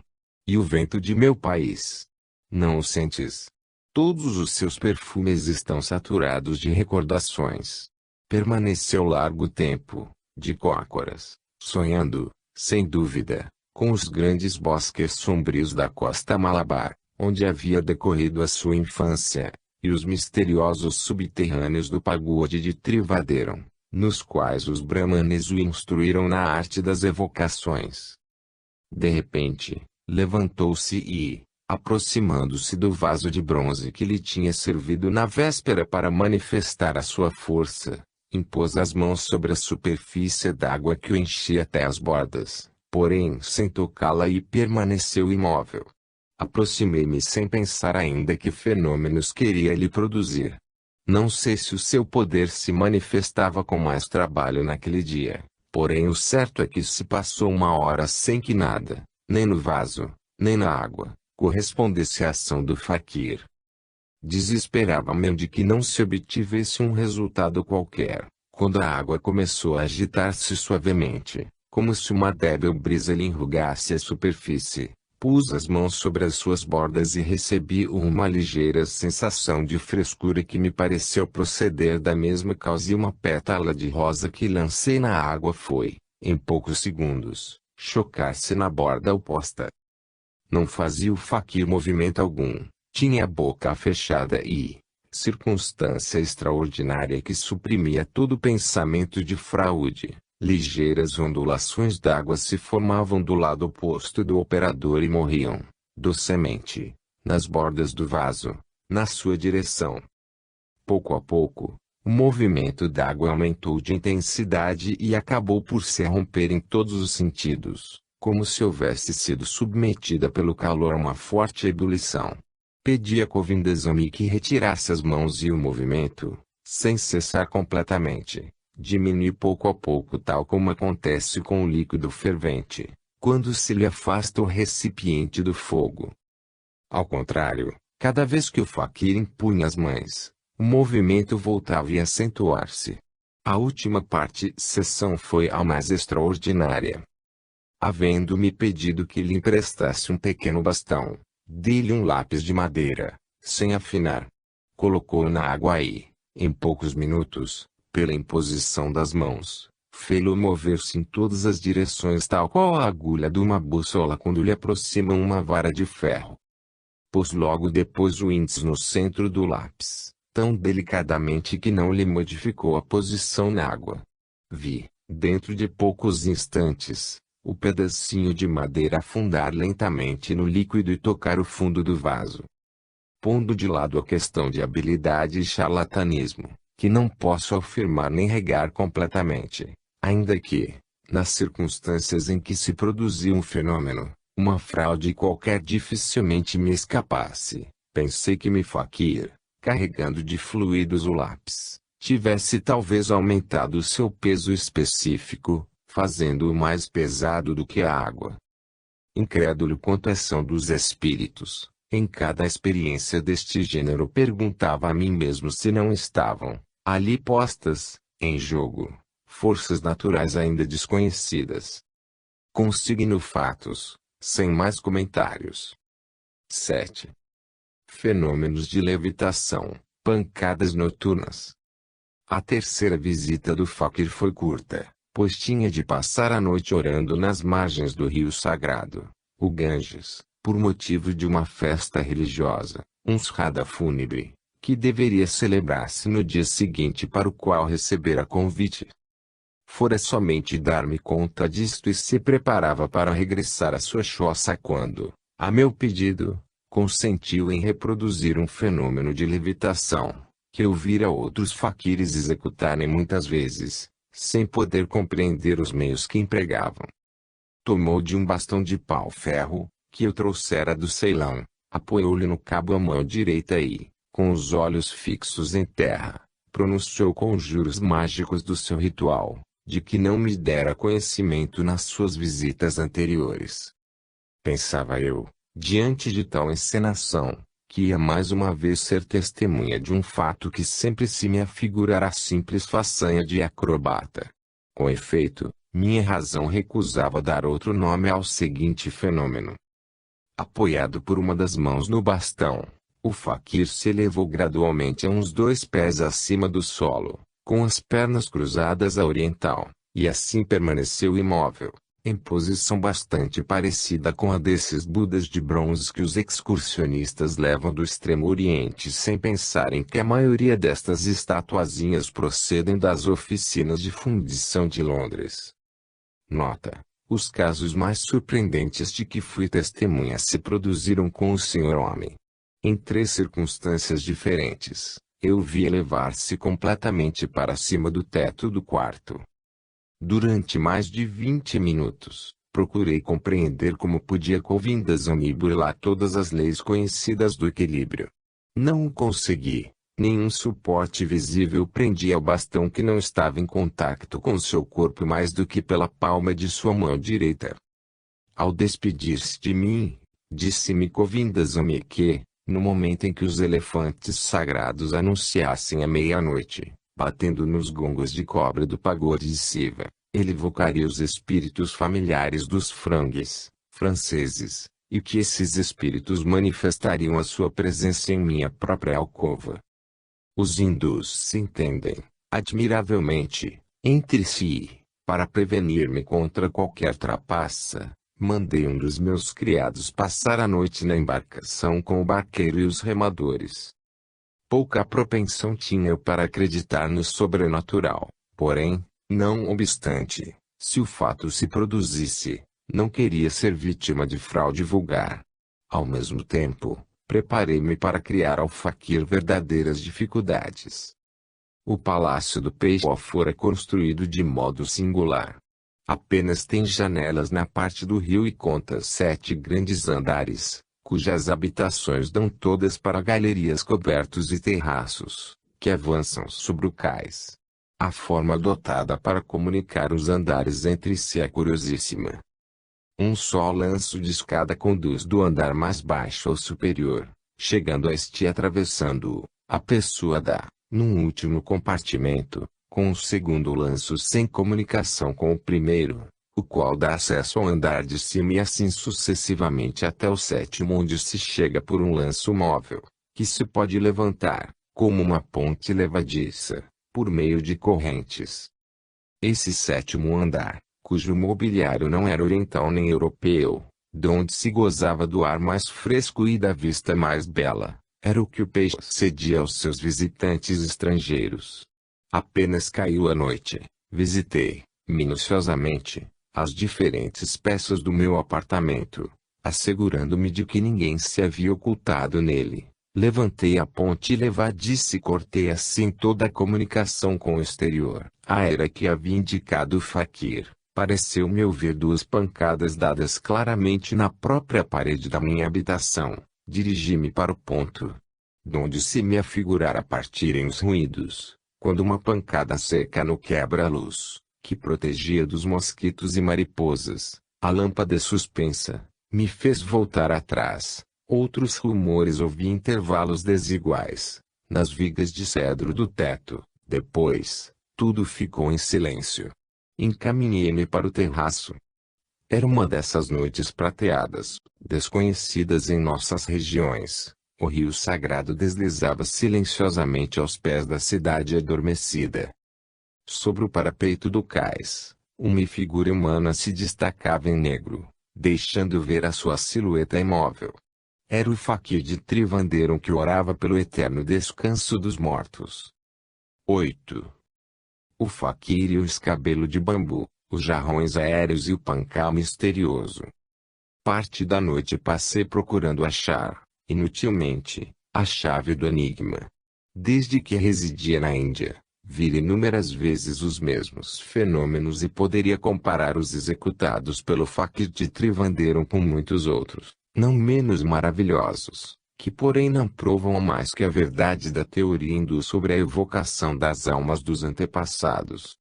E o vento de meu país? Não o sentes? Todos os seus perfumes estão saturados de recordações. Permaneceu largo tempo, de cócoras, sonhando, sem dúvida, com os grandes bosques sombrios da costa Malabar, onde havia decorrido a sua infância, e os misteriosos subterrâneos do pagode de Trivaderam, nos quais os brahmanes o instruíram na arte das evocações. De repente, levantou-se e, aproximando-se do vaso de bronze que lhe tinha servido na véspera para manifestar a sua força, impôs as mãos sobre a superfície d'água que o enchia até as bordas, porém sem tocá-la e permaneceu imóvel. Aproximei-me sem pensar ainda que fenômenos queria lhe produzir. Não sei se o seu poder se manifestava com mais trabalho naquele dia, porém o certo é que se passou uma hora sem que nada, nem no vaso, nem na água, correspondesse à ação do Fakir. Desesperava-me de que não se obtivesse um resultado qualquer, quando a água começou a agitar-se suavemente, como se uma débil brisa lhe enrugasse a superfície. Pus as mãos sobre as suas bordas e recebi uma ligeira sensação de frescura que me pareceu proceder da mesma causa e uma pétala de rosa que lancei na água foi, em poucos segundos, chocar-se na borda oposta. Não fazia o Fakir movimento algum, tinha a boca fechada e, circunstância extraordinária que suprimia todo pensamento de fraude, ligeiras ondulações d'água se formavam do lado oposto do operador e morriam, docemente, nas bordas do vaso, na sua direção. Pouco a pouco, o movimento d'água aumentou de intensidade e acabou por se romper em todos os sentidos, como se houvesse sido submetida pelo calor a uma forte ebulição. Pedi a Govindasamy que retirasse as mãos e o movimento, sem cessar completamente, diminui pouco a pouco tal como acontece com o líquido fervente, quando se lhe afasta o recipiente do fogo. Ao contrário, cada vez que o Fakir impunha as mãos, o movimento voltava a acentuar-se. A última parte sessão foi a mais extraordinária. Havendo-me pedido que lhe emprestasse um pequeno bastão, dei-lhe um lápis de madeira, sem afinar. Colocou-o na água e, em poucos minutos, pela imposição das mãos, fê-lo mover-se em todas as direções tal qual a agulha de uma bússola quando lhe aproximam uma vara de ferro. Pôs logo depois o índice no centro do lápis, tão delicadamente que não lhe modificou a posição na água. Vi, dentro de poucos instantes, o pedacinho de madeira afundar lentamente no líquido e tocar o fundo do vaso. Pondo de lado a questão de habilidade e charlatanismo, que não posso afirmar nem regar completamente, ainda que, nas circunstâncias em que se produzia um fenômeno, uma fraude qualquer dificilmente me escapasse, pensei que me faquir, carregando de fluidos o lápis, tivesse talvez aumentado seu peso específico, fazendo-o mais pesado do que a água. Incrédulo quanto à ação dos espíritos, em cada experiência deste gênero perguntava a mim mesmo se não estavam, ali postas, em jogo, forças naturais ainda desconhecidas. Consigno fatos, sem mais comentários. 7. Fenômenos de levitação, pancadas noturnas. A terceira visita do faquir foi curta, pois tinha de passar a noite orando nas margens do rio sagrado, o Ganges, por motivo de uma festa religiosa, um srada fúnebre, que deveria celebrar-se no dia seguinte para o qual recebera convite. Fora somente dar-me conta disto e se preparava para regressar à sua choça quando, a meu pedido, consentiu em reproduzir um fenômeno de levitação, que eu vira outros faquires executarem muitas vezes, sem poder compreender os meios que empregavam. Tomou de um bastão de pau-ferro, que eu trouxera do Ceilão, apoiou-lhe no cabo a mão direita e, com os olhos fixos em terra, pronunciou conjuros mágicos do seu ritual, de que não me dera conhecimento nas suas visitas anteriores. Pensava eu, diante de tal encenação, que ia mais uma vez ser testemunha de um fato que sempre se me afigurará simples façanha de acrobata. Com efeito, minha razão recusava dar outro nome ao seguinte fenômeno. Apoiado por uma das mãos no bastão, o faquir se elevou gradualmente a uns 2 pés acima do solo, com as pernas cruzadas à oriental, e assim permaneceu imóvel, em posição bastante parecida com a desses budas de bronze que os excursionistas levam do extremo oriente sem pensarem que a maioria destas estatuazinhas procedem das oficinas de fundição de Londres. Nota: os casos mais surpreendentes de que fui testemunha se produziram com o senhor homem. Em 3 circunstâncias diferentes, eu vi elevar-se completamente para cima do teto do quarto. Durante mais de 20 minutos, procurei compreender como podia convindas a me burlar todas as leis conhecidas do equilíbrio. Não o consegui. Nenhum suporte visível prendia ao bastão que não estava em contacto com seu corpo mais do que pela palma de sua mão direita. Ao despedir-se de mim, disse-me convindas a me que, no momento em que os elefantes sagrados anunciassem a meia-noite, batendo nos gongos de cobre do pagode de Siva, ele evocaria os espíritos familiares dos franceses, e que esses espíritos manifestariam a sua presença em minha própria alcova. Os hindus se entendem, admiravelmente, entre si. Para prevenir-me contra qualquer trapaça, mandei um dos meus criados passar a noite na embarcação com o barqueiro e os remadores. Pouca propensão tinha eu para acreditar no sobrenatural, porém, não obstante, se o fato se produzisse, não queria ser vítima de fraude vulgar. Ao mesmo tempo, preparei-me para criar ao faquir verdadeiras dificuldades. O Palácio do Peixe fora construído de modo singular. Apenas tem janelas na parte do rio e conta 7 grandes andares, cujas habitações dão todas para galerias cobertos e terraços, que avançam sobre o cais. A forma adotada para comunicar os andares entre si é curiosíssima. Um só lanço de escada conduz do andar mais baixo ao superior, chegando a este e atravessando-o, a pessoa dá, num último compartimento, com o segundo lanço sem comunicação com o primeiro, o qual dá acesso ao andar de cima e assim sucessivamente até o sétimo, onde se chega por um lanço móvel, que se pode levantar, como uma ponte levadiça, por meio de correntes. Esse sétimo andar, cujo mobiliário não era oriental nem europeu, donde se gozava do ar mais fresco e da vista mais bela, era o que o peixe cedia aos seus visitantes estrangeiros. Apenas caiu a noite, visitei, minuciosamente, as diferentes peças do meu apartamento, assegurando-me de que ninguém se havia ocultado nele. Levantei a ponte levadiça e cortei assim toda a comunicação com o exterior. A era que havia indicado o faquir, pareceu-me ouvir duas pancadas dadas claramente na própria parede da minha habitação. Dirigi-me para o ponto donde se me afigurara partirem os ruídos, quando uma pancada seca no quebra-luz, que protegia dos mosquitos e mariposas, a lâmpada suspensa, me fez voltar atrás. Outros rumores ouvi em intervalos desiguais, nas vigas de cedro do teto. Depois, tudo ficou em silêncio. Encaminhei-me para o terraço. Era uma dessas noites prateadas, desconhecidas em nossas regiões. O rio sagrado deslizava silenciosamente aos pés da cidade adormecida. Sobre o parapeito do cais, uma figura humana se destacava em negro, deixando ver a sua silhueta imóvel. Era o faquir de Trivanderum que orava pelo eterno descanso dos mortos. 8. O faquir e o escabelo de bambu, os jarrões aéreos e o pancal misterioso. Parte da noite passei procurando achar, inutilmente, a chave do enigma. Desde que residia na Índia, vira inúmeras vezes os mesmos fenômenos e poderia comparar os executados pelo faquir de Trivanderum com muitos outros, não menos maravilhosos, que porém não provam mais que a verdade da teoria hindu sobre a evocação das almas dos antepassados.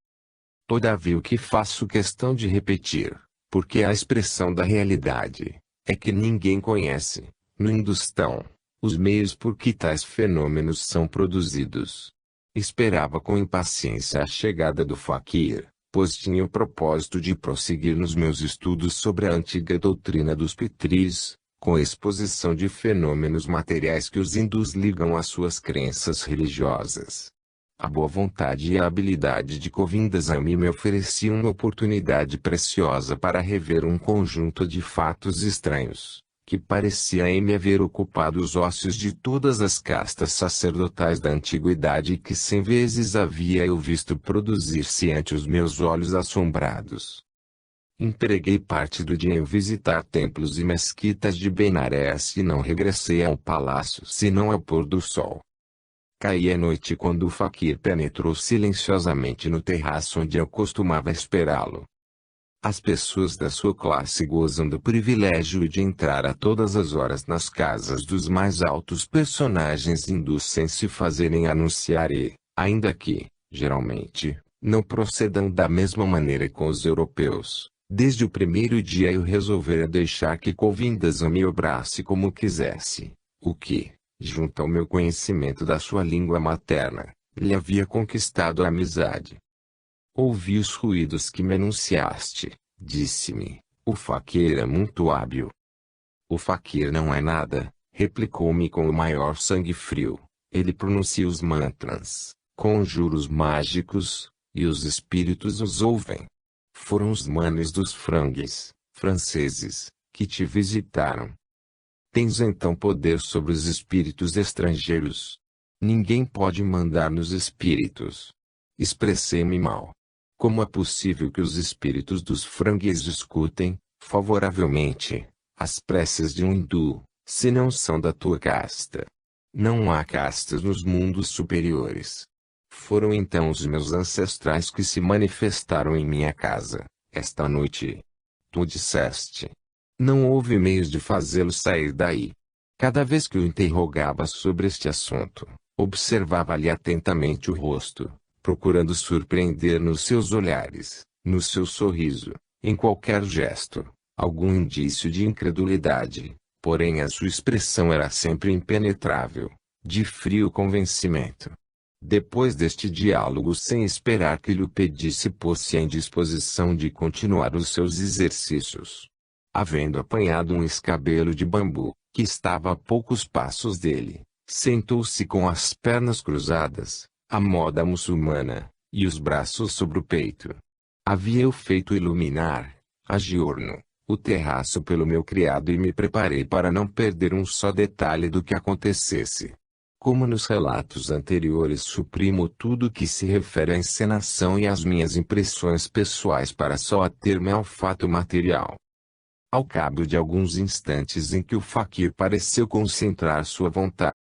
Todavia o que faço questão de repetir, porque a expressão da realidade, é que ninguém conhece, no Hindustão, os meios por que tais fenômenos são produzidos. Esperava com impaciência a chegada do faquir, pois tinha o propósito de prosseguir nos meus estudos sobre a antiga doutrina dos Pitris, com a exposição de fenômenos materiais que os hindus ligam às suas crenças religiosas. A boa vontade e a habilidade de Govindasamy me ofereciam uma oportunidade preciosa para rever um conjunto de fatos estranhos, que parecia em me haver ocupado os ócios de todas as castas sacerdotais da antiguidade e que 100 vezes havia eu visto produzir-se ante os meus olhos assombrados. Empreguei parte do dia em visitar templos e mesquitas de Benares e não regressei ao palácio senão ao pôr do sol. Caía a noite quando o faquir penetrou silenciosamente no terraço onde eu costumava esperá-lo. As pessoas da sua classe gozam do privilégio de entrar a todas as horas nas casas dos mais altos personagens hindus sem se fazerem anunciar e, ainda que, geralmente, não procedam da mesma maneira com os europeus. Desde o primeiro dia eu resolvera deixar que Govindasamy me obrasse como quisesse, o que, junto ao meu conhecimento da sua língua materna, lhe havia conquistado a amizade. Ouvi os ruídos que me anunciaste, disse-me, o faquir é muito hábil. O faquir não é nada, replicou-me com o maior sangue frio, ele pronuncia os mantras, conjuros mágicos, e os espíritos os ouvem. Foram os manes dos franceses, que te visitaram. Tens então poder sobre os espíritos estrangeiros. Ninguém pode mandar nos espíritos. Expressei-me mal. Como é possível que os espíritos dos frangues escutem, favoravelmente, as preces de um hindu, se não são da tua casta? Não há castas nos mundos superiores. Foram então os meus ancestrais que se manifestaram em minha casa, esta noite. Tu disseste. Não houve meios de fazê-lo sair daí. Cada vez que o interrogava sobre este assunto, observava-lhe atentamente o rosto, procurando surpreender nos seus olhares, no seu sorriso, em qualquer gesto, algum indício de incredulidade, porém a sua expressão era sempre impenetrável, de frio convencimento. Depois deste diálogo, sem esperar que lhe pedisse, pôs-se em disposição de continuar os seus exercícios. Havendo apanhado um escabelo de bambu, que estava a poucos passos dele, sentou-se com as pernas cruzadas, à moda muçulmana, e os braços sobre o peito. Havia eu feito iluminar, a giorno, o terraço pelo meu criado e me preparei para não perder um só detalhe do que acontecesse. Como nos relatos anteriores, suprimo tudo que se refere à encenação e às minhas impressões pessoais para só ater-me ao fato material. Ao cabo de alguns instantes em que o faquir pareceu concentrar sua vontade